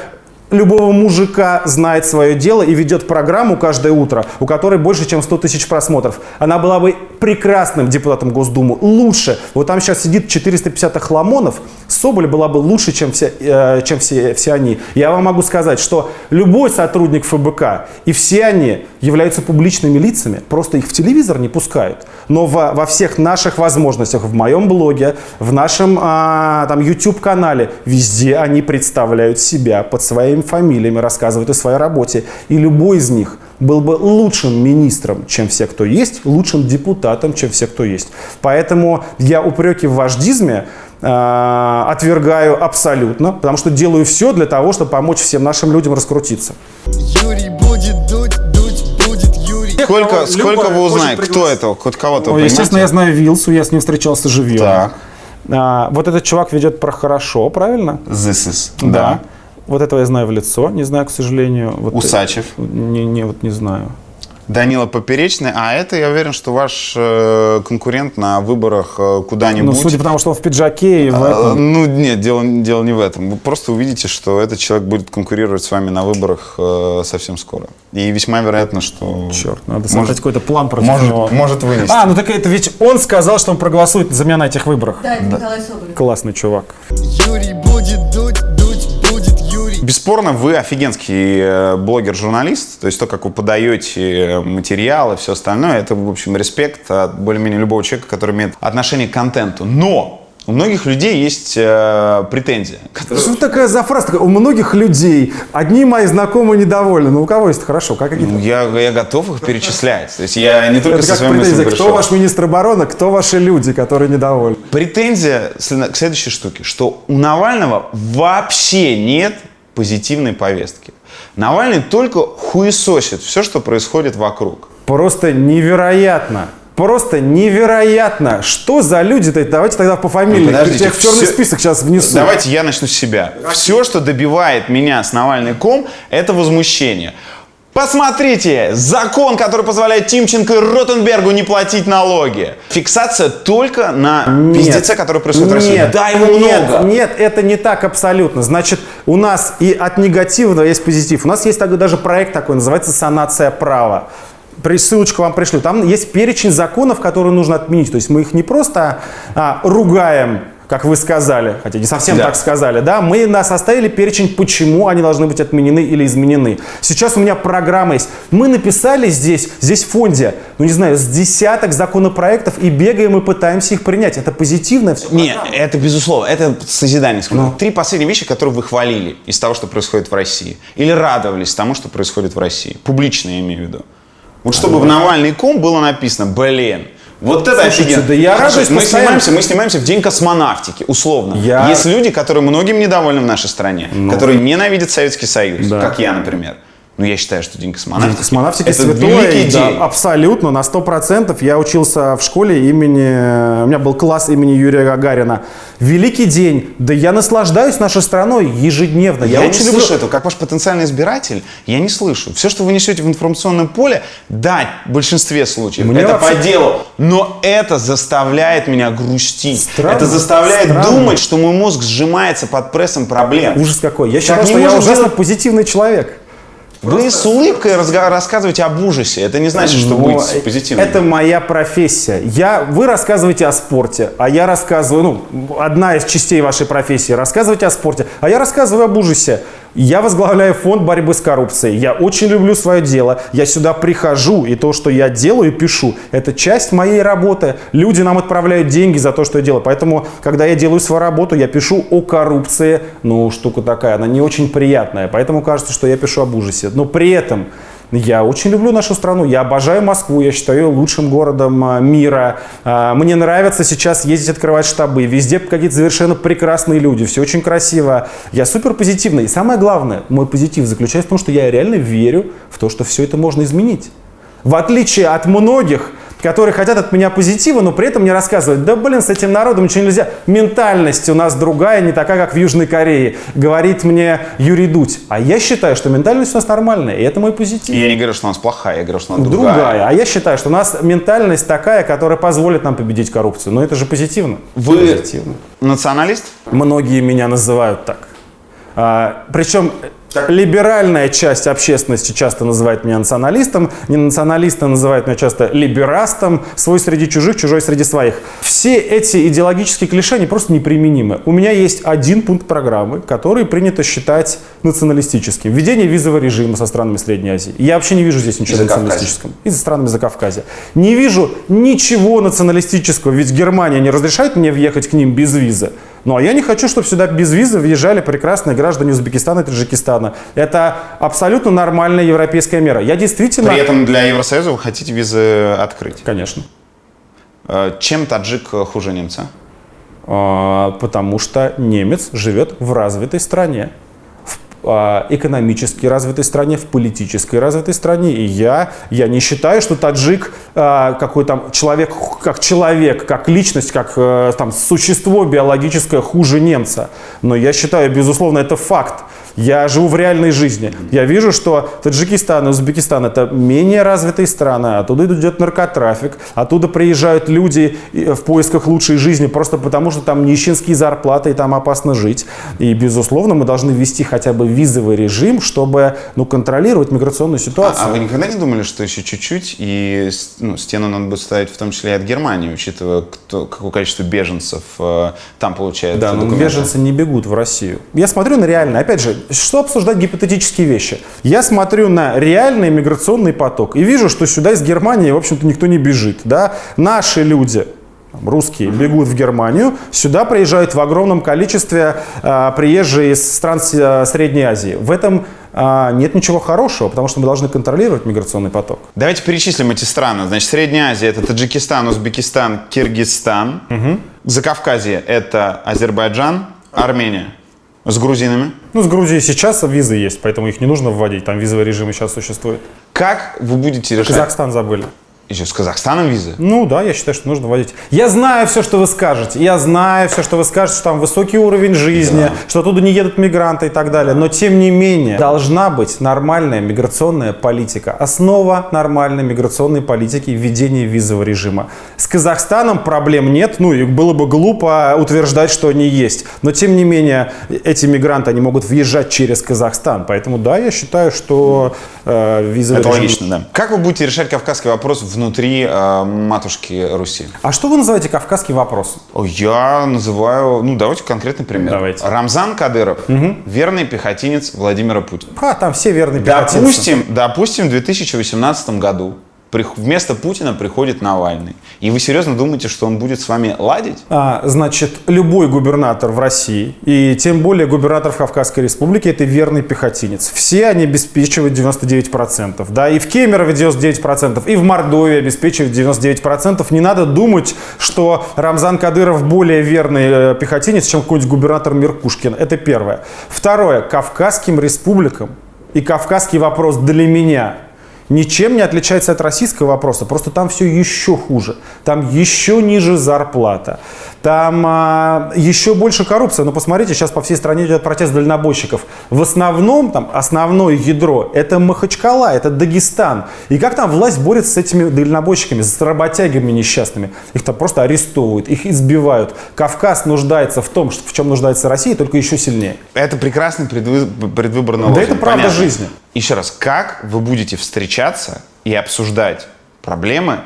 любого мужика знает свое дело и ведет программу каждое утро, у которой больше, чем 100 тысяч просмотров. Она была бы прекрасным депутатом Госдумы, лучше. Вот там сейчас сидит 450 охламонов, Соболь была бы лучше, чем все они. Я вам могу сказать, что любой сотрудник ФБК, и все они, являются публичными лицами, просто их в телевизор не пускают. Но во всех наших возможностях, в моем блоге, в нашем там YouTube-канале, везде они представляют себя под своими фамилиями, рассказывают о своей работе. И любой из них был бы лучшим министром, чем все, кто есть, лучшим депутатом, чем все, кто есть. Поэтому я упреки в вождизме отвергаю абсолютно, потому что делаю все для того, чтобы помочь всем нашим людям раскрутиться. Юрий будет дуть будет Юрий. Сколько вы узнаете, кто это, хоть кого-то вы Естественно, я понимаете? знаю Вилсу, я с ним встречался живьем. Так. Вот этот чувак ведет про хорошо, правильно? This is. Да. Вот этого я знаю в лицо, не знаю, к сожалению. Вот Усачев. Не знаю. Данила Поперечный, а это, я уверен, что ваш конкурент на выборах куда-нибудь. Ну, судя по тому, что он в пиджаке и в этом. Ну, нет, дело не в этом. Вы просто увидите, что этот человек будет конкурировать с вами на выборах совсем скоро. И весьма вероятно, что... Черт, надо создать какой-то план против него. Может вынести. Ну так это ведь он сказал, что он проголосует за меня на этих выборах. Да, это Николай Соболев. Классный чувак. Юрий будет дуть будет Юрий. Бесспорно, вы офигенский блогер-журналист. То есть то, как вы подаете материалы, все остальное, это, в общем, респект от более-менее любого человека, который имеет отношение к контенту. Но у многих людей есть претензия. Что такая за фраза? У многих людей одни мои знакомые недовольны. Ну, у кого есть хорошо? Ну, я готов их перечислять. То есть я не только Это со как своими мыслями претензия. Кто пришел. ваш министр обороны, кто ваши люди, которые недовольны? Претензия к следующей штуке, что у Навального вообще нет позитивной повестки. Навальный только хуесосит все, что происходит вокруг. Просто невероятно. Просто невероятно. Что за люди-то? Давайте тогда по фамилии. Подождите, Я их в черный все- список сейчас внесу. Давайте я начну с себя. Все, что добивает меня с Навальный.ком, это возмущение. Посмотрите, закон, который позволяет Тимченко и Ротенбергу не платить налоги. Фиксация только на пиздеце, который происходит в России. Да, его много. Нет, это не так абсолютно. Значит, у нас и от негативного есть позитив. У нас есть даже проект такой, называется «Санация права». Ссылочку вам пришлю. Там есть перечень законов, которые нужно отменить. То есть мы их не просто ругаем, как вы сказали, хотя не совсем так сказали, да, мы составили перечень, почему они должны быть отменены или изменены. Сейчас у меня программа есть. Мы написали здесь в фонде, не знаю, с десяток законопроектов и бегаем и пытаемся их принять. Это позитивно. Нет, это безусловно, это созидательно. 3 последние вещи, которые вы хвалили из того, что происходит в России. Или радовались тому, что происходит в России. Публично я имею в виду. Вот чтобы в Навальный.ком было написано, блин, вот это Слушайте, офигенно. да я Хорошо, радуюсь мы постоянно. снимаемся в день космонавтики, условно. Я- Есть люди, которые многим недовольны в нашей стране, которые ненавидят Советский Союз, Да. как я, например. Но я считаю, что День космонавтики, День космонавтики это святой, великий да, день. абсолютно, на 100%. Я учился в школе имени... У меня был класс имени Юрия Гагарина. Великий день. Да я наслаждаюсь нашей страной ежедневно. Я не очень люблю... слышу этого. Как ваш потенциальный избиратель, я не слышу. Все, что вы несете в информационное поле, да, в большинстве случаев, Мне это вообще- по делу. Но это заставляет меня грустить. Странно, это заставляет странно. думать, что мой мозг сжимается под прессом проблем. Ужас какой. Я Так считаю, не что я может ужасно делать- позитивный человек. Вы с улыбкой рассказываете об ужасе. Это не значит, что Но будете позитивным. это моя профессия. Вы рассказываете о спорте, а я рассказываю, одна из частей вашей профессии, рассказывайте о спорте, а я рассказываю об ужасе. Я возглавляю фонд борьбы с коррупцией. Я очень люблю свое дело. Я сюда прихожу, и то, что я делаю и пишу, это часть моей работы. Люди нам отправляют деньги за то, что я делаю. Поэтому, когда я делаю свою работу, я пишу о коррупции. Штука такая, она не очень приятная. Поэтому кажется, что я пишу об ужасе. Но при этом я очень люблю нашу страну, я обожаю Москву, я считаю ее лучшим городом мира. Мне нравится сейчас ездить открывать штабы, везде какие-то совершенно прекрасные люди, все очень красиво. Я супер позитивный. И самое главное, мой позитив заключается в том, что я реально верю в то, что все это можно изменить. В отличие от многих, которые хотят от меня позитива, но при этом мне рассказывают, да блин, с этим народом ничего нельзя. Ментальность у нас другая, не такая, как в Южной Корее, говорит мне Юрий Дудь. А я считаю, что ментальность у нас нормальная, и это мой позитив. Я не говорю, что у нас плохая, я говорю, что она Другая. А я считаю, что у нас ментальность такая, которая позволит нам победить коррупцию. Но это же позитивно. Вы Позитивно. националист? Многие меня называют так. Причем Либеральная часть общественности часто называет меня националистом, не националисты называют меня часто либерастом, свой среди чужих, чужой среди своих. Все эти идеологические клише, они просто неприменимы. У меня есть один пункт программы, который принято считать националистическим. Введение визового режима со странами Средней Азии. Я вообще не вижу здесь ничего националистического. И со странами Закавказья. Не вижу ничего националистического, ведь Германия не разрешает мне въехать к ним без визы. Ну, а я не хочу, чтобы сюда без визы въезжали прекрасные граждане Узбекистана и Таджикистана. Это абсолютно нормальная европейская мера. Я действительно... При этом для Евросоюза вы хотите визы открыть? Конечно. Чем таджик хуже немца? Потому что немец живет в развитой стране. В экономически развитой стране, в политической развитой стране. И я не считаю, что таджик какой там человек, как личность, как там существо биологическое хуже немца. Но я считаю, безусловно, это факт. Я живу в реальной жизни. Я вижу, что Таджикистан и Узбекистан — это менее развитые страны. Оттуда идет наркотрафик. Оттуда приезжают люди в поисках лучшей жизни просто потому, что там нищенские зарплаты и там опасно жить. И, безусловно, мы должны ввести хотя бы визовый режим, чтобы контролировать миграционную ситуацию. А вы никогда не думали, что еще чуть-чуть и стену надо будет ставить в том числе и от Германии, учитывая, какое количество беженцев там получает Да, но документы? беженцы не бегут в Россию. Я смотрю на реально, опять же, что обсуждать гипотетические вещи? Я смотрю на реальный миграционный поток и вижу, что сюда из Германии, в общем-то, никто не бежит. Да? Наши люди, русские, бегут в Германию, сюда приезжают в огромном количестве приезжие из стран Средней Азии. В этом нет ничего хорошего, потому что мы должны контролировать миграционный поток. Давайте перечислим эти страны. Значит, Средняя Азия — это Таджикистан, Узбекистан, Киргизстан. Закавказье — это Азербайджан, Армения. С грузинами? С Грузией сейчас визы есть, поэтому их не нужно вводить. Там визовый режим сейчас существует. Как вы будете решать? Казахстан забыли. Еще с Казахстаном визы? Да, я считаю, что нужно вводить. Я знаю все, что вы скажете. Я знаю все, что вы скажете, что там высокий уровень жизни, что оттуда не едут мигранты и так далее. Но, тем не менее, должна быть нормальная миграционная политика. Основа нормальной миграционной политики — введение визового режима. С Казахстаном проблем нет. И было бы глупо утверждать, что они есть. Но, тем не менее, эти мигранты, они могут въезжать через Казахстан. Поэтому, да, я считаю, что визовый Это режим... логично, да. Как вы будете решать кавказский вопрос внутри матушки Руси? А что вы называете кавказский вопрос? Я называю, давайте конкретный пример. Давайте. Рамзан Кадыров, верный пехотинец Владимира Путина. Там все верные пехотинцы. Допустим, в 2018 году вместо Путина приходит Навальный. И вы серьезно думаете, что он будет с вами ладить? Значит, любой губернатор в России, и тем более губернатор в Кавказской республике, это верный пехотинец. Все они обеспечивают 99%. Да, и в Кемерово 99%, и в Мордовии обеспечивают 99%. Не надо думать, что Рамзан Кадыров более верный пехотинец, чем какой-нибудь губернатор Меркушкин. Это первое. Второе. Кавказским республикам и кавказский вопрос для меня ничем не отличается от российского вопроса, просто там все еще хуже. Там еще ниже зарплата, там еще больше коррупция. Но посмотрите, сейчас по всей стране идет протест дальнобойщиков. В основном там основное ядро — это Махачкала, это Дагестан. И как там власть борется с этими дальнобойщиками, с работягами несчастными? Их там просто арестовывают, их избивают. Кавказ нуждается в том, в чем нуждается Россия, только еще сильнее. Это прекрасный предвыборный лозунг. Да это правда. Понятно. Жизни. Еще раз, как вы будете встречаться и обсуждать проблемы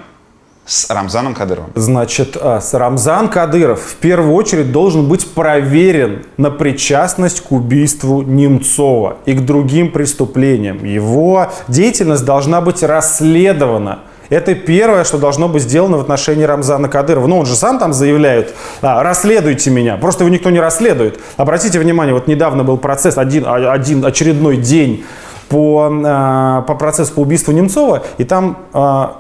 с Рамзаном Кадыровым? Значит, Рамзан Кадыров в первую очередь должен быть проверен на причастность к убийству Немцова и к другим преступлениям. Его деятельность должна быть расследована. Это первое, что должно быть сделано в отношении Рамзана Кадырова. Он же сам там заявляет: расследуйте меня. Просто его никто не расследует. Обратите внимание, вот недавно был процесс, один очередной день по процессу по убийству Немцова, и там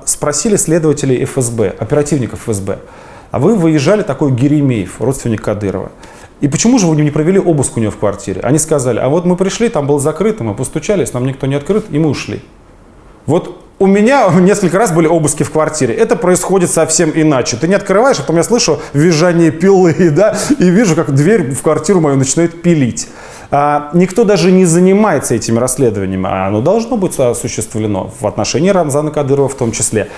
спросили следователей ФСБ, оперативников ФСБ: а вы выезжали, такой Геремеев, родственник Кадырова, и почему же вы не провели обыск у него в квартире? Они сказали: а вот мы пришли, там было закрыто, мы постучались, нам никто не открыт, и мы ушли. Вот у меня несколько раз были обыски в квартире. Это происходит совсем иначе. Ты не открываешь, а потом я слышу визжание пилы, да, и вижу, как дверь в квартиру мою начинает пилить. Никто даже не занимается этими расследованиями. Оно должно быть осуществлено в отношении Рамзана Кадырова в том числе.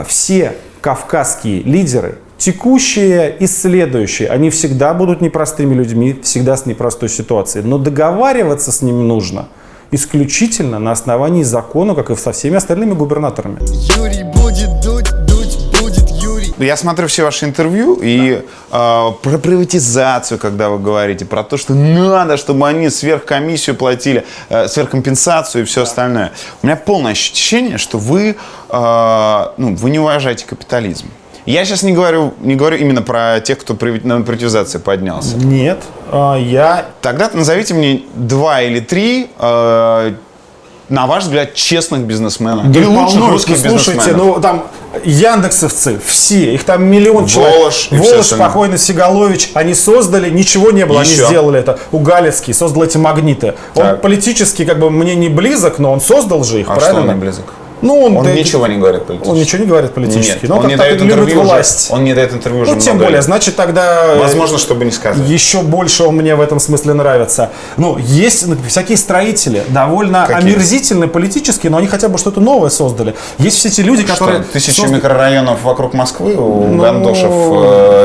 Все кавказские лидеры, текущие и следующие, они всегда будут непростыми людьми, всегда с непростой ситуацией. Но договариваться с ними нужно исключительно на основании закона, как и со всеми остальными губернаторами. Юрий будет дуть, дуть будет Юрий. Я смотрю все ваши интервью, и про приватизацию, когда вы говорите, про то, что надо, чтобы они сверхкомиссию платили, сверхкомпенсацию и все остальное. У меня полное ощущение, что вы не уважаете капитализм. Я сейчас не говорю именно про тех, кто на приватизации поднялся. Нет, Тогда назовите мне 2 или 3, на ваш взгляд, честных бизнесменов. Да Или лучших полно, русских слушайте, бизнесменов. там яндексовцы, все, их там миллион человек. Волош и все Волош, остальное. покойный Сигалович, они создали, ничего не было, Еще. они сделали это. Угалецкий создал эти магниты. Он Так. политически мне не близок, но он создал же их, А правильно? что он не близок? Ну, Он ничего не говорит политически. Он ничего не говорит политически. Нет, но он не как-то дает любит интервью уже. власть. Он не дает интервью уже Ну, тем много более, лет. значит, тогда... Возможно, чтобы не сказать. Еще больше он мне в этом смысле нравится. Ну, есть всякие строители, довольно Какие? омерзительные политические, но они хотя бы что-то новое создали. Есть все эти люди, которые... Что, 1000 микрорайонов вокруг Москвы у гандошев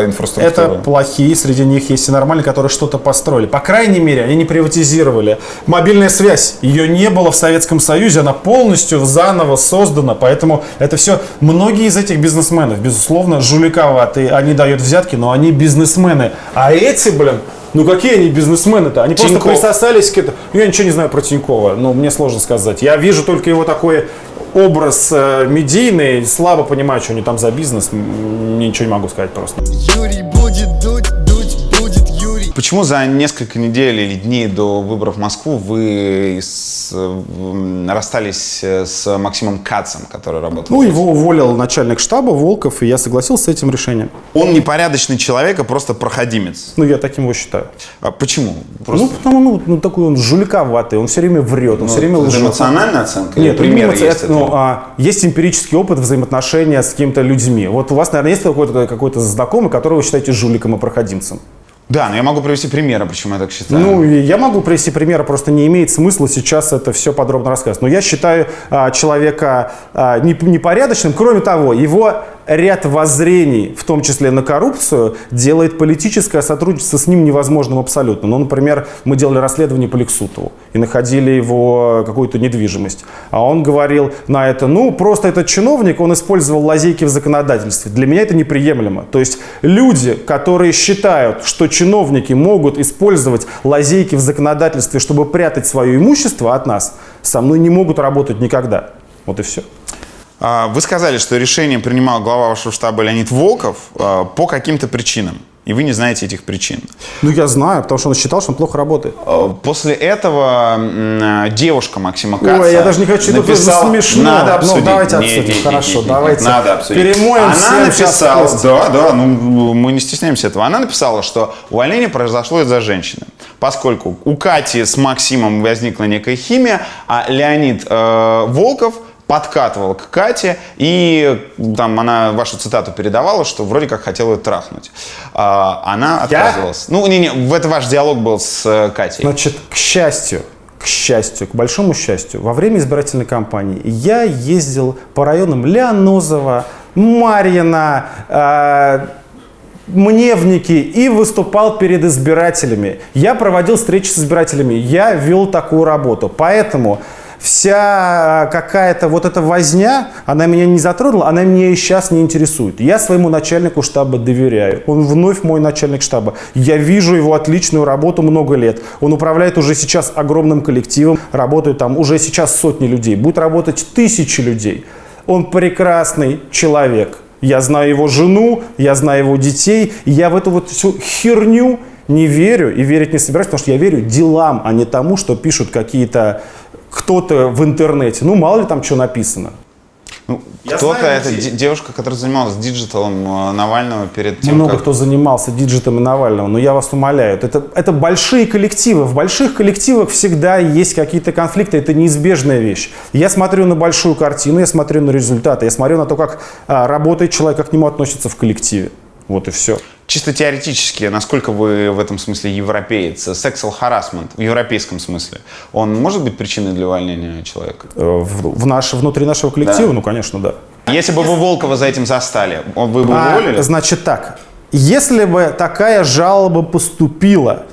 инфраструктуры. Это плохие, среди них есть и нормальные, которые что-то построили. По крайней мере, они не приватизировали. Мобильная связь, ее не было в Советском Союзе, она полностью заново создана, поэтому это все... Многие из этих бизнесменов, безусловно, жуликоватые, они дают взятки, но они бизнесмены. А эти, ну какие они бизнесмены-то? Они Тинькофф. просто присосались к этому. Я ничего не знаю про Тинькова, но мне сложно сказать. Я вижу только его такой образ медийный, слабо понимаю, что они там за бизнес, ничего не могу сказать просто. Юрий будет дуть, дуть будет Юрий. Почему за несколько недель или дней до выборов в Москву вы расстались с Максимом Кацем, который работал? Ну, его уволил начальник штаба Волков, и я согласился с этим решением. Он непорядочный человек, а просто проходимец. Ну, я таким его считаю. А почему? Просто... Ну, потому, такой он жуликоватый, он все время врет, он все время это лжет. эмоциональная оценка? Нет, Или примеры эмоции, есть этого? есть эмпирический опыт взаимоотношения с какими-то людьми. Вот у вас, наверное, есть какой-то знакомый, которого вы считаете жуликом и проходимцем. Да, но я могу привести примеры, почему я так считаю. Ну, и я могу привести примеры, просто не имеет смысла сейчас это все подробно рассказывать. Но я считаю человека непорядочным. Кроме того, его ряд воззрений, в том числе на коррупцию, делает политическое сотрудничество с ним невозможным абсолютно. Ну, например, мы делали расследование по Лексутову и находили его какую-то недвижимость. А он говорил на это, просто этот чиновник, он использовал лазейки в законодательстве. Для меня это неприемлемо. То есть люди, которые считают, что чиновники могут использовать лазейки в законодательстве, чтобы прятать свое имущество от нас, со мной не могут работать никогда. Вот и все. Вы сказали, что решение принимал глава вашего штаба Леонид Волков по каким-то причинам. И вы не знаете этих причин. Ну, я знаю, потому что он считал, что он плохо работает. После этого девушка Максима Каца Ой, я даже не хочу, это написала... смешно. Надо обсудить. Ну, давайте Нет, обсудим. нет, Хорошо, нет, давайте. Надо обсудить. Перемоем Она всем написала, сейчас да, мы не стесняемся этого. Она написала, что увольнение произошло из-за женщины. Поскольку у Кати с Максимом возникла некая химия, а Леонид Волков подкатывал к Кате, и там она вашу цитату передавала, что вроде как хотела ее трахнуть. Она отказывалась. Это ваш диалог был с Катей. Значит, к счастью, к большому счастью, во время избирательной кампании я ездил по районам Лианозово, Марьино, Мневники и выступал перед избирателями. Я проводил встречи с избирателями, я вел такую работу. Поэтому вся какая-то вот эта возня, она меня не затронула, она меня и сейчас не интересует. Я своему начальнику штаба доверяю. Он вновь мой начальник штаба. Я вижу его отличную работу много лет. Он управляет уже сейчас огромным коллективом. Работают там уже сейчас сотни людей. Будет работать тысячи людей. Он прекрасный человек. Я знаю его жену, я знаю его детей. И я в эту вот всю херню не верю и верить не собираюсь, потому что я верю делам, а не тому, что пишут кто-то в интернете. Ну, мало ли там что написано. Кто-то, это девушка, которая занималась диджиталом Навального перед тем, Много кто занимался диджитом и Навального, но я вас умоляю, это большие коллективы. В больших коллективах всегда есть какие-то конфликты, это неизбежная вещь. Я смотрю на большую картину, я смотрю на результаты, я смотрю на то, как работает человек, как к нему относится в коллективе. Вот и все. Чисто теоретически, насколько вы в этом смысле европеец, sexual harassment в европейском смысле, он может быть причиной для увольнения человека? Внутри нашего коллектива, Да. Ну, конечно, да. Если бы вы Волкова за этим застали, вы бы уволили? Значит так, если бы такая жалоба поступила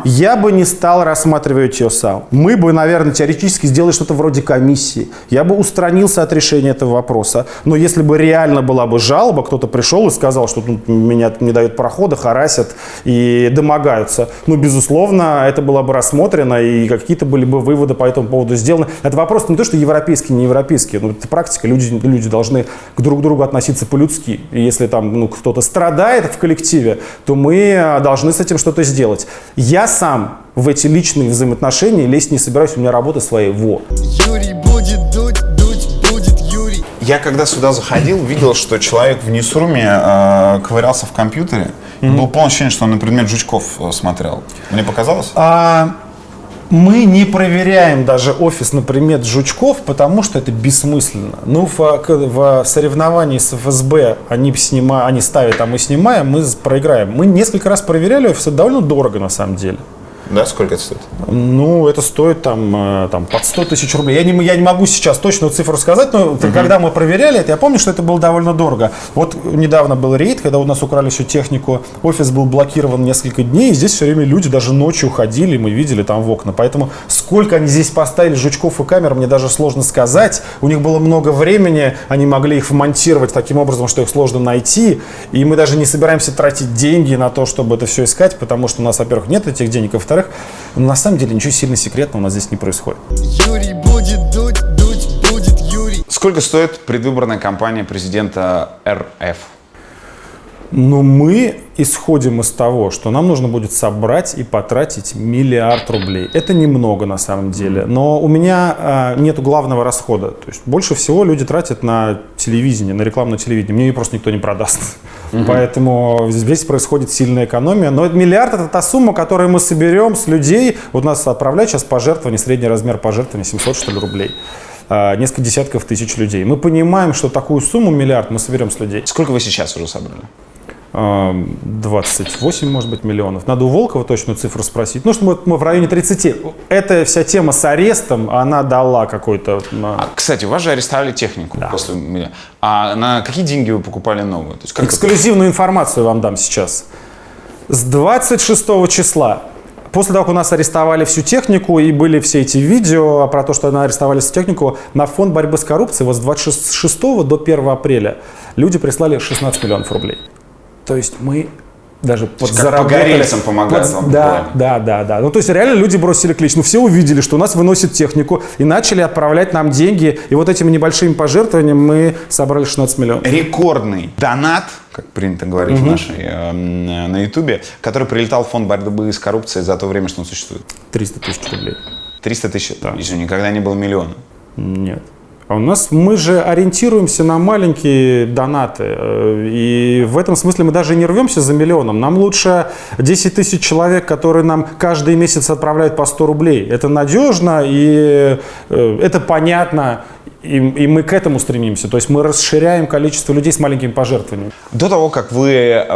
Я бы не стал рассматривать ее сам. Мы бы, наверное, теоретически сделали что-то вроде комиссии. Я бы устранился от решения этого вопроса. Но если бы реально была бы жалоба, кто-то пришел и сказал, что меня не дают прохода, харасят и домогаются, безусловно, это было бы рассмотрено и какие-то были бы выводы по этому поводу сделаны. Это вопрос не то, что европейский, не европейский, это практика. Люди должны к друг другу относиться по-людски. И если там кто-то страдает в коллективе, то мы должны с этим что-то сделать. Я сам в эти личные взаимоотношения лезть не собираюсь, у меня работа своего. Юрий будет дуть, дуть будет Юрий. Я когда сюда заходил, видел, что человек в ньюсруме ковырялся в компьютере. Было полное ощущение, что он на предмет жучков смотрел. Мне показалось? Мы не проверяем даже офис на предмет жучков, потому что это бессмысленно. В соревновании с ФСБ они ставят, а мы снимаем, мы проиграем. Мы несколько раз проверяли офис, это довольно дорого на самом деле. Да, сколько это стоит? Это стоит под 100 тысяч рублей. Я не могу сейчас точную цифру сказать, но когда мы проверяли это, я помню, что это было довольно дорого. Вот недавно был рейд, когда у нас украли всю технику, офис был блокирован несколько дней, и здесь все время люди даже ночью ходили, мы видели там в окна. Поэтому сколько они здесь поставили жучков и камер, мне даже сложно сказать. У них было много времени, они могли их вмонтировать таким образом, что их сложно найти. И мы даже не собираемся тратить деньги на то, чтобы это все искать, потому что у нас, во-первых, нет этих денег, а во-вторых, на самом деле ничего сильно секретного у нас здесь не происходит. Юрий будет дуть, дуть будет Юрий. Сколько стоит предвыборная кампания президента РФ? Мы исходим из того, что нам нужно будет собрать и потратить 1 миллиард рублей. Это немного на самом деле, но у меня нету главного расхода. То есть больше всего люди тратят на телевидение, на рекламное телевидение. Мне ее просто никто не продаст. Поэтому здесь происходит сильная экономия. Но 1 миллиард — это та сумма, которую мы соберем с людей. Вот нас отправляют сейчас пожертвования, средний размер пожертвования 700, что ли, рублей. Несколько десятков тысяч людей. Мы понимаем, что такую сумму, 1 миллиард, мы соберем с людей. Сколько вы сейчас уже собрали? 28, может быть, миллионов. Надо у Волкова точную цифру спросить. Что мы в районе 30. Эта вся тема с арестом, она дала какой-то... Кстати, вас же арестовали технику. Да. После... А на какие деньги вы покупали новую? То есть Эксклюзивную информацию вам дам сейчас. С 26 числа, после того, как у нас арестовали всю технику и были все эти видео про то, что арестовали всю технику, на фонд борьбы с коррупцией вот с 26 до 1 апреля люди прислали 16 миллионов рублей. То есть мы даже подзаработали. Как по горельцам помогают вам. Да. То есть реально люди бросили клич. Все увидели, что у нас выносят технику и начали отправлять нам деньги. И вот этими небольшими пожертвованиями мы собрали 16 миллионов. Рекордный донат, как принято говорить на Ютубе, который прилетал в фонд борьбы с коррупцией за то время, что он существует. 300 тысяч рублей. 300 тысяч? Да. Еще никогда не было миллиона. Нет. А мы же ориентируемся на маленькие донаты. И в этом смысле мы даже не рвемся за миллионом. Нам лучше 10 тысяч человек, которые нам каждый месяц отправляют по 100 рублей. Это надежно и это понятно. И мы к этому стремимся. То есть мы расширяем количество людей с маленькими пожертвованиями. До того, как вы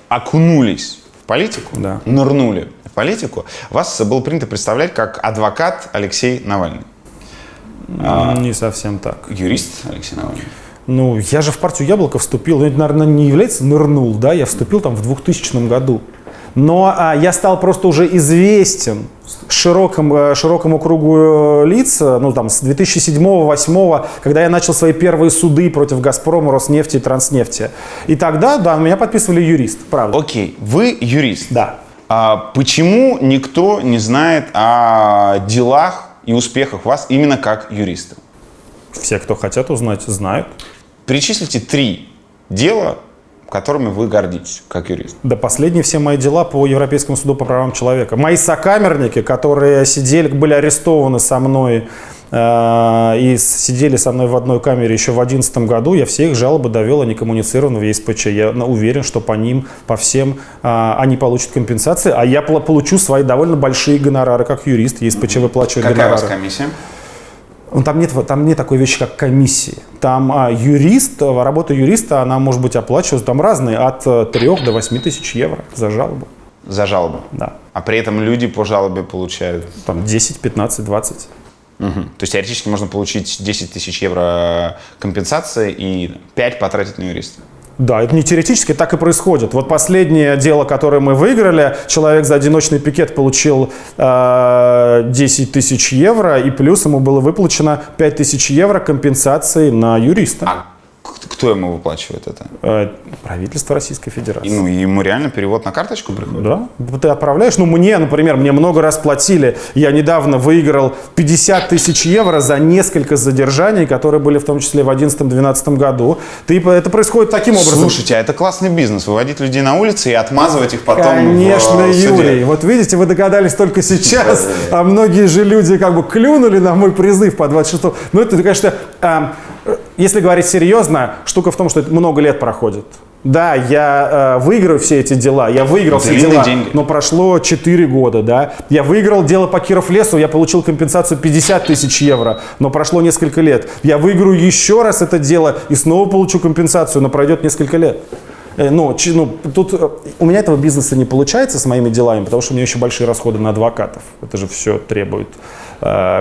окунулись в политику, нырнули в политику, вас было принято представлять как адвокат Алексей Навальный. Не совсем так. Юрист Алексей Навальный? Я же в партию «Яблоко» вступил. Это, наверное, не является нырнул, да? Я вступил там в 2000 году. Но я стал просто уже известен широкому кругу лиц, с 2007-2008, когда я начал свои первые суды против «Газпрома», «Роснефти» и «Транснефти». И тогда, меня подписывали юрист, правда. Окей, вы юрист. Да. Почему никто не знает о делах и успехах вас именно как юриста? Все, кто хотят узнать, знают. Перечислите 3 дела, которыми вы гордитесь как юрист. Да, последние все мои дела по Европейскому суду по правам человека. Мои сокамерники, которые были арестованы со мной и сидели со мной в одной камере еще в 2011 году, я все их жалобы довел, они коммуницированы в ЕСПЧ. Я уверен, что по ним, по всем они получат компенсации, а я получу свои довольно большие гонорары как юрист. ЕСПЧ выплачивает гонорары. Какая у вас комиссия? Там нет такой вещи, как комиссии. Там работа юриста, она может быть оплачиваться, там разные, от 3 до 8 тысяч евро за жалобу. За жалобу? Да. А при этом люди по жалобе получают? Там 10, 15, 20. То есть теоретически можно получить 10 тысяч евро компенсации и 5 потратить на юриста? Да, это не теоретически, так и происходит. Вот последнее дело, которое мы выиграли, человек за одиночный пикет получил 10 тысяч евро, и плюс ему было выплачено 5 тысяч евро компенсации на юриста. А кто ему выплачивает это? Правительство Российской Федерации. Ну, ему реально перевод на карточку приходит? Да, ты отправляешь. Ну, мне, например, мне много раз платили. Я недавно выиграл 50 тысяч евро за несколько задержаний, которые были в том числе в 2011-2012 году. Это происходит таким образом. Слушайте, а это классный бизнес. Выводить людей на улицы и отмазывать их потом Конечно, в суде. Юрий. Вот видите, вы догадались только сейчас, а многие же люди как бы клюнули на мой призыв по 26-му. Ну, это, конечно, если говорить серьезно, штука в том, что это много лет проходит. Да, я выиграю все эти дела, я выиграл все дела, деньги. но прошло 4 года, да. Я выиграл дело по Киров-лесу, я получил компенсацию 50 тысяч евро, но прошло несколько лет. Я выиграю еще раз это дело и снова получу компенсацию, но пройдет несколько лет. Тут у меня этого бизнеса не получается с моими делами, потому что у меня еще большие расходы на адвокатов. Это же все требует.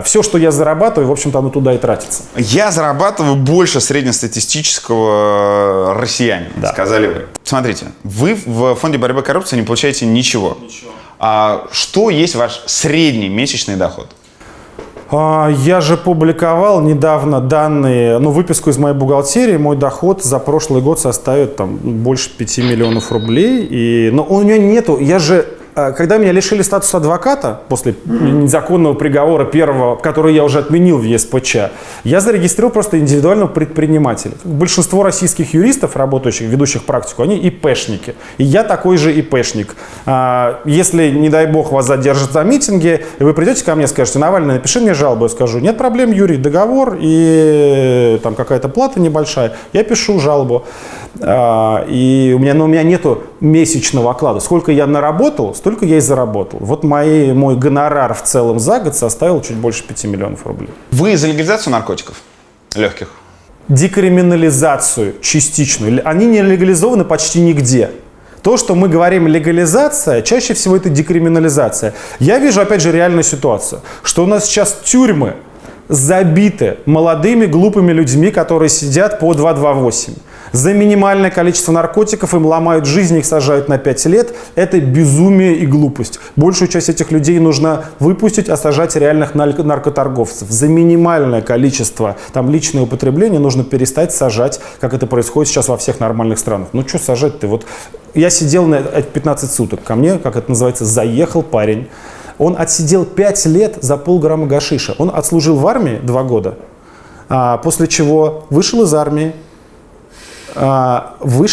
Все, что я зарабатываю, в общем-то, оно туда и тратится. Я зарабатываю больше среднестатистического россиянина, сказали вы. Смотрите, вы в фонде борьбы с коррупцией не получаете ничего. А что есть ваш средний месячный доход? Я же публиковал недавно данные, выписку из моей бухгалтерии. Мой доход за прошлый год составит больше 5 миллионов рублей. Но у меня нету, когда меня лишили статуса адвоката после незаконного приговора первого, который я уже отменил в ЕСПЧ, я зарегистрировал просто индивидуального предпринимателя. Большинство российских юристов, работающих, ведущих практику, они ИПшники. И я такой же ИПшник. Если, не дай бог, вас задержат за митинги, и вы придете ко мне и скажете: Навальный, напиши мне жалобу, я скажу: нет проблем, Юрий, договор и там какая-то плата небольшая, я пишу жалобу. И у меня нету месячного оклада. Сколько я наработал, столько я и заработал. Вот мой гонорар в целом за год составил чуть больше 5 миллионов рублей. Вы за легализацию наркотиков легких? Декриминализацию частичную. Они не легализованы почти нигде. То, что мы говорим легализация, чаще всего это декриминализация. Я вижу, опять же, реальную ситуацию, что у нас сейчас тюрьмы забиты молодыми глупыми людьми, которые сидят по 228. За минимальное количество наркотиков им ломают жизнь, их сажают на 5 лет. Это безумие и глупость. Большую часть этих людей нужно выпустить, а сажать реальных наркоторговцев. За минимальное количество личное употребление нужно перестать сажать, как это происходит сейчас во всех нормальных странах. Ну что сажать-то? Вот я сидел на 15 суток. Ко мне, как это называется, заехал парень. Он отсидел 5 лет за полграмма гашиша. Он отслужил в армии 2 года, после чего вышел из армии. Вы,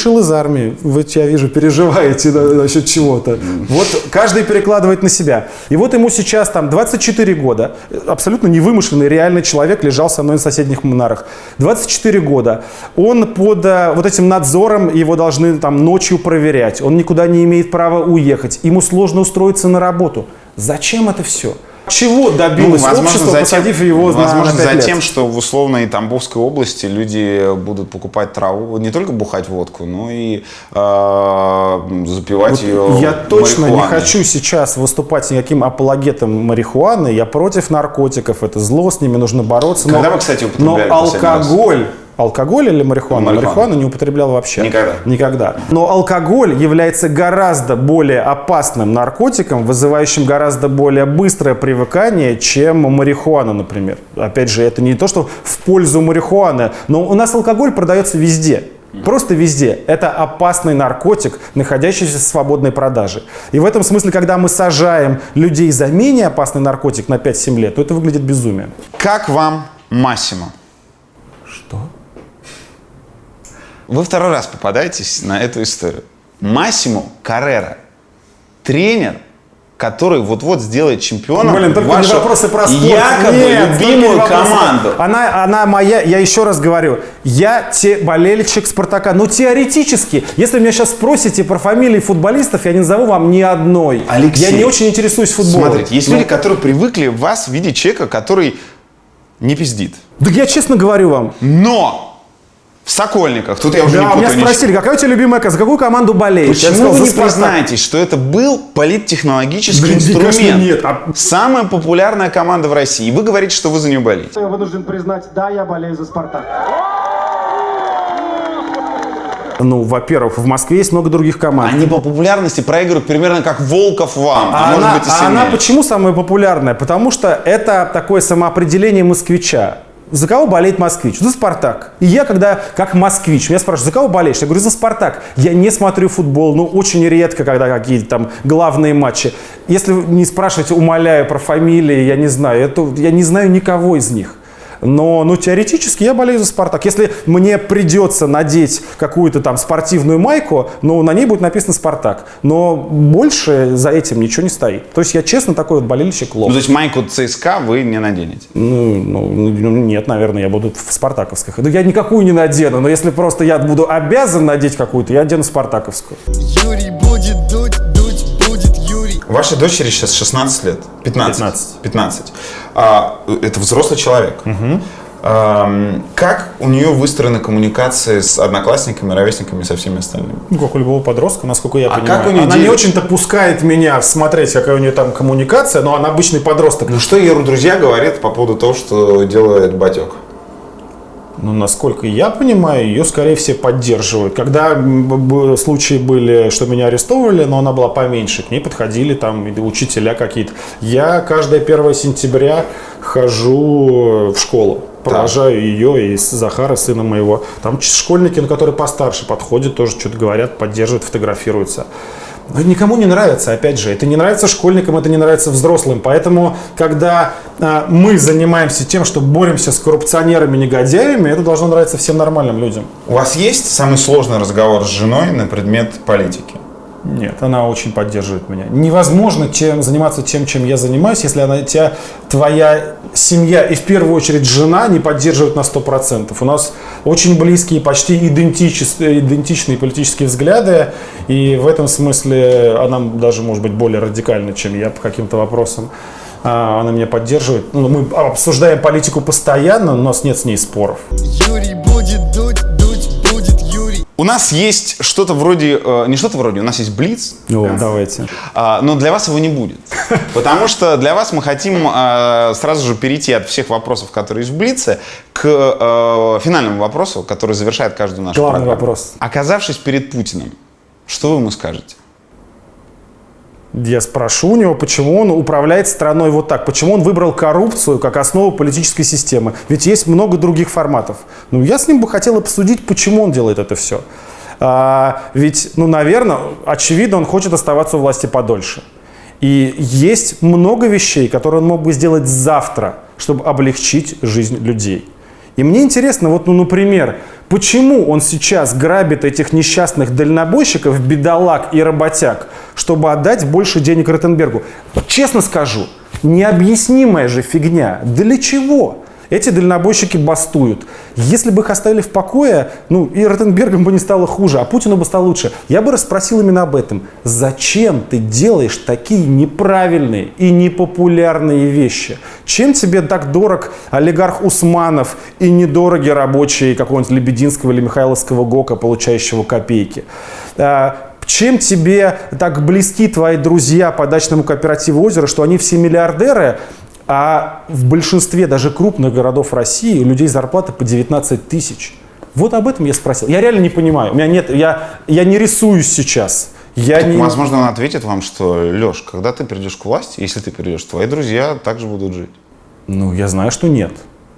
я вижу, переживаете насчет чего-то. Вот каждый перекладывает на себя. И вот ему сейчас 24 года. Абсолютно невымышленный, реальный человек лежал со мной на соседних нарах. 24 года. Он под вот этим надзором, его должны ночью проверять. Он никуда не имеет права уехать. Ему сложно устроиться на работу. Зачем это все? Чего добилось общество, посадив его на 5 лет? Возможно, за тем, что в условной Тамбовской области люди будут покупать траву, не только бухать водку, но и запивать ее Я точно не хочу сейчас выступать никаким апологетом марихуаны. Я против наркотиков, это зло, с ними нужно бороться. Когда вы, кстати, употребляли алкоголь... Алкоголь или марихуана? Марихуану не употреблял вообще. Никогда. Но алкоголь является гораздо более опасным наркотиком, вызывающим гораздо более быстрое привыкание, чем марихуана, например. Опять же, это не то, что в пользу марихуаны, но у нас алкоголь продается везде. Просто везде. Это опасный наркотик, находящийся в свободной продаже. И в этом смысле, когда мы сажаем людей за менее опасный наркотик на 5-7 лет, то это выглядит безумием. Как вам Массимо? Что? Вы второй раз попадаетесь на эту историю. Массимо Каррера. Тренер, который вот-вот сделает чемпионом только не вопросы про спорт. Якобы любимую команду. Она моя, я еще раз говорю, я болельщик Спартака. Но теоретически, если меня сейчас спросите про фамилии футболистов, я не назову вам ни одной. Алексей, я не очень интересуюсь футболом. Смотрите, есть люди, которые привыкли вас видеть человека, который не пиздит. Да я честно говорю вам. Но в Сокольниках, тут я уже не путаю. Меня спросили, какая у тебя любимая команда, за какую команду болеешь? Почему вы не признаетесь, что это был политтехнологический инструмент? Нет. Самая популярная команда в России. И вы говорите, что вы за нее болеете. Я вынужден признать, да, я болею за Спартак. Ну, во-первых, в Москве есть много других команд. Они по популярности проигрывают примерно как Волков вам, а может быть и сильнее. Она почему самая популярная? Потому что это такое самоопределение москвича. За кого болеет москвич? За «Спартак». И я, когда как москвич, меня спрашивают, за кого болеешь? Я говорю, за «Спартак». Я не смотрю футбол, ну, очень редко, когда какие-то там главные матчи. Если не спрашивать, умоляю, про фамилии, я не знаю. Я не знаю никого из них. Но теоретически я болею за «Спартак». Если мне придется надеть какую-то там спортивную майку, на ней будет написано «Спартак». Но больше за этим ничего не стоит. То есть я честно такой вот болельщик лох. Ну, то есть майку ЦСКА вы не наденете? Нет, наверное, я буду в спартаковских. Да я никакую не надену, но если просто я буду обязан надеть какую-то, я одену спартаковскую. Юрий будет дуть будет Юрий. Вашей дочери сейчас 16 лет? 15. 15. Это взрослый человек. Как у нее выстроены коммуникации с одноклассниками, ровесниками и со всеми остальными? Ну, как у любого подростка, насколько я понимаю. Как у нее она не очень-то пускает меня смотреть, какая у нее там коммуникация, но она обычный подросток. Ну, что ей друзья говорят по поводу того, что делает батек? Ну, насколько я понимаю, ее скорее все поддерживают. Когда случаи были, что меня арестовывали, но она была поменьше, к ней подходили там учителя какие-то. Я каждое 1 сентября хожу в школу. Провожаю ее и Захара, сына моего. Там школьники, которые постарше подходят, тоже что-то говорят, поддерживают, фотографируются. Но никому не нравится, опять же. Это не нравится школьникам, это не нравится взрослым. Поэтому, когда мы занимаемся тем, что боремся с коррупционерами, негодяями, это должно нравиться всем нормальным людям. У вас есть самый сложный разговор с женой на предмет политики? Нет, она очень поддерживает меня. Невозможно заниматься тем, чем я занимаюсь, если твоя семья и в первую очередь жена не поддерживают на 100%. У нас очень близкие, почти идентичные политические взгляды, и в этом смысле она даже может быть более радикальна, чем я по каким-то вопросам. Она меня поддерживает. Мы обсуждаем политику постоянно, но у нас нет с ней споров. Юрий будет дуть будет Юрий. У нас есть что-то вроде, не что-то вроде, у нас есть блиц. Давайте. Но для вас его не будет. Потому что для вас мы хотим сразу же перейти от всех вопросов, которые есть в блице, к финальному вопросу, который завершает каждую нашу Главный программу. вопрос. Оказавшись перед Путиным, что вы ему скажете? Я спрошу у него, почему он управляет страной вот так, почему он выбрал коррупцию как основу политической системы. Ведь есть много других форматов. Я с ним бы хотел обсудить, почему он делает это все. Ведь, наверное, очевидно, он хочет оставаться у власти подольше. И есть много вещей, которые он мог бы сделать завтра, чтобы облегчить жизнь людей. И мне интересно, например, почему он сейчас грабит этих несчастных дальнобойщиков, бедолаг и работяг, чтобы отдать больше денег Ротенбергу? Честно скажу, необъяснимая же фигня. Для чего? Эти дальнобойщики бастуют. Если бы их оставили в покое, и Ротенбергам бы не стало хуже, а Путину бы стало лучше. Я бы расспросил именно об этом. Зачем ты делаешь такие неправильные и непопулярные вещи? Чем тебе так дорог олигарх Усманов и недороги рабочие какого-нибудь Лебединского или Михайловского ГОКа, получающего копейки? Чем тебе так близки твои друзья по дачному кооперативу «Озеро», что они все миллиардеры, а в большинстве даже крупных городов России у людей зарплата по 19 тысяч. Вот об этом я спросил. Я реально не понимаю. У меня нет, я не рисуюсь сейчас. Возможно, он ответит вам, что, Леш, когда ты придешь к власти, если ты придешь, твои друзья также будут жить. Я знаю, что нет.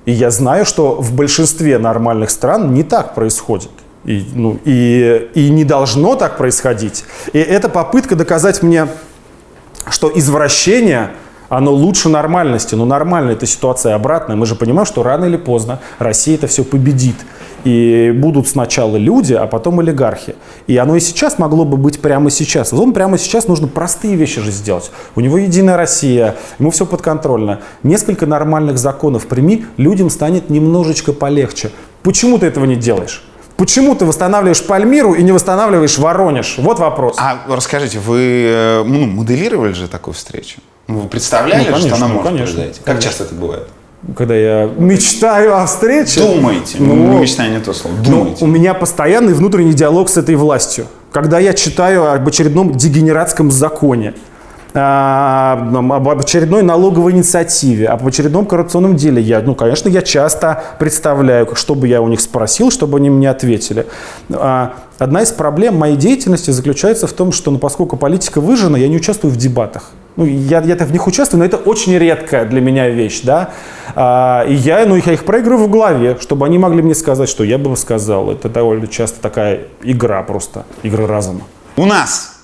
И я знаю, что в большинстве нормальных стран не так происходит. И не должно так происходить. И это попытка доказать мне, что извращение, оно лучше нормальности. Но нормальная эта ситуация обратная. Мы же понимаем, что рано или поздно Россия это все победит. И будут сначала люди, а потом олигархи. И оно и сейчас могло бы быть прямо сейчас. Прямо сейчас нужно простые вещи же сделать. У него Единая Россия, ему все подконтрольно. Несколько нормальных законов прими, людям станет немножечко полегче. Почему ты этого не делаешь? Почему ты восстанавливаешь Пальмиру и не восстанавливаешь Воронеж? Вот вопрос. Расскажите, вы моделировали же такую встречу? Вы представляли, что она может произойти? Как часто это бывает? Когда я мечтаю о встрече. Думаете. Мечтаю не то слово. Думаете. У меня постоянный внутренний диалог с этой властью. Когда я читаю об очередном дегенератском законе. об очередной налоговой инициативе, об очередном коррупционном деле, конечно, я часто представляю, что бы я у них спросил, чтобы они мне ответили. Одна из проблем моей деятельности заключается в том, что, поскольку политика выжжена, я не участвую в дебатах. Я в них участвую, но это очень редкая для меня вещь, да. И я их проигрываю в голове, чтобы они могли мне сказать, что я бы сказал. Это довольно часто такая игра просто, игра разума. У нас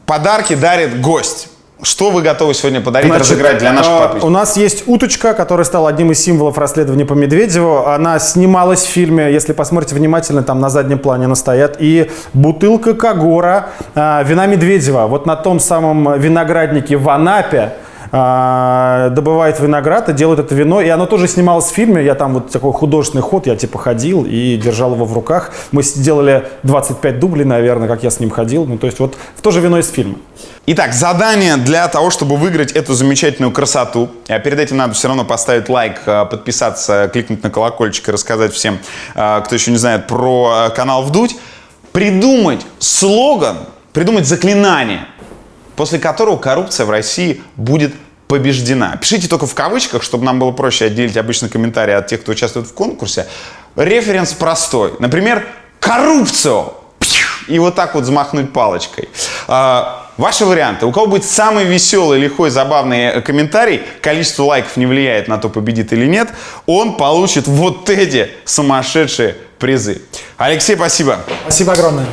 подарки дарит гость. Что вы готовы сегодня подарить, разыграть для наших подписчиков? У нас есть уточка, которая стала одним из символов расследования по Медведеву. Она снималась в фильме, если посмотрите внимательно, там на заднем плане она стоит. И бутылка Кагора вина Медведева. Вот на том самом винограднике в Анапе добывает виноград и делает это вино. И оно тоже снималось в фильме. Я там такой художественный ход, я ходил и держал его в руках. Мы сделали 25 дублей, наверное, как я с ним ходил. То есть вот тоже вино из фильма. Итак, задание для того, чтобы выиграть эту замечательную красоту. Перед этим надо все равно поставить лайк, подписаться, кликнуть на колокольчик и рассказать всем, кто еще не знает про канал «Вдуть». Придумать слоган, придумать заклинание, после которого коррупция в России будет побеждена. Пишите только в кавычках, чтобы нам было проще отделить обычный комментарий от тех, кто участвует в конкурсе. Референс простой. Например, «коррупцию». И вот так вот взмахнуть палочкой. Ваши варианты. У кого будет самый веселый, лихой, забавный комментарий, количество лайков не влияет на то, победит или нет, он получит вот эти сумасшедшие призы. Алексей, спасибо. Спасибо огромное.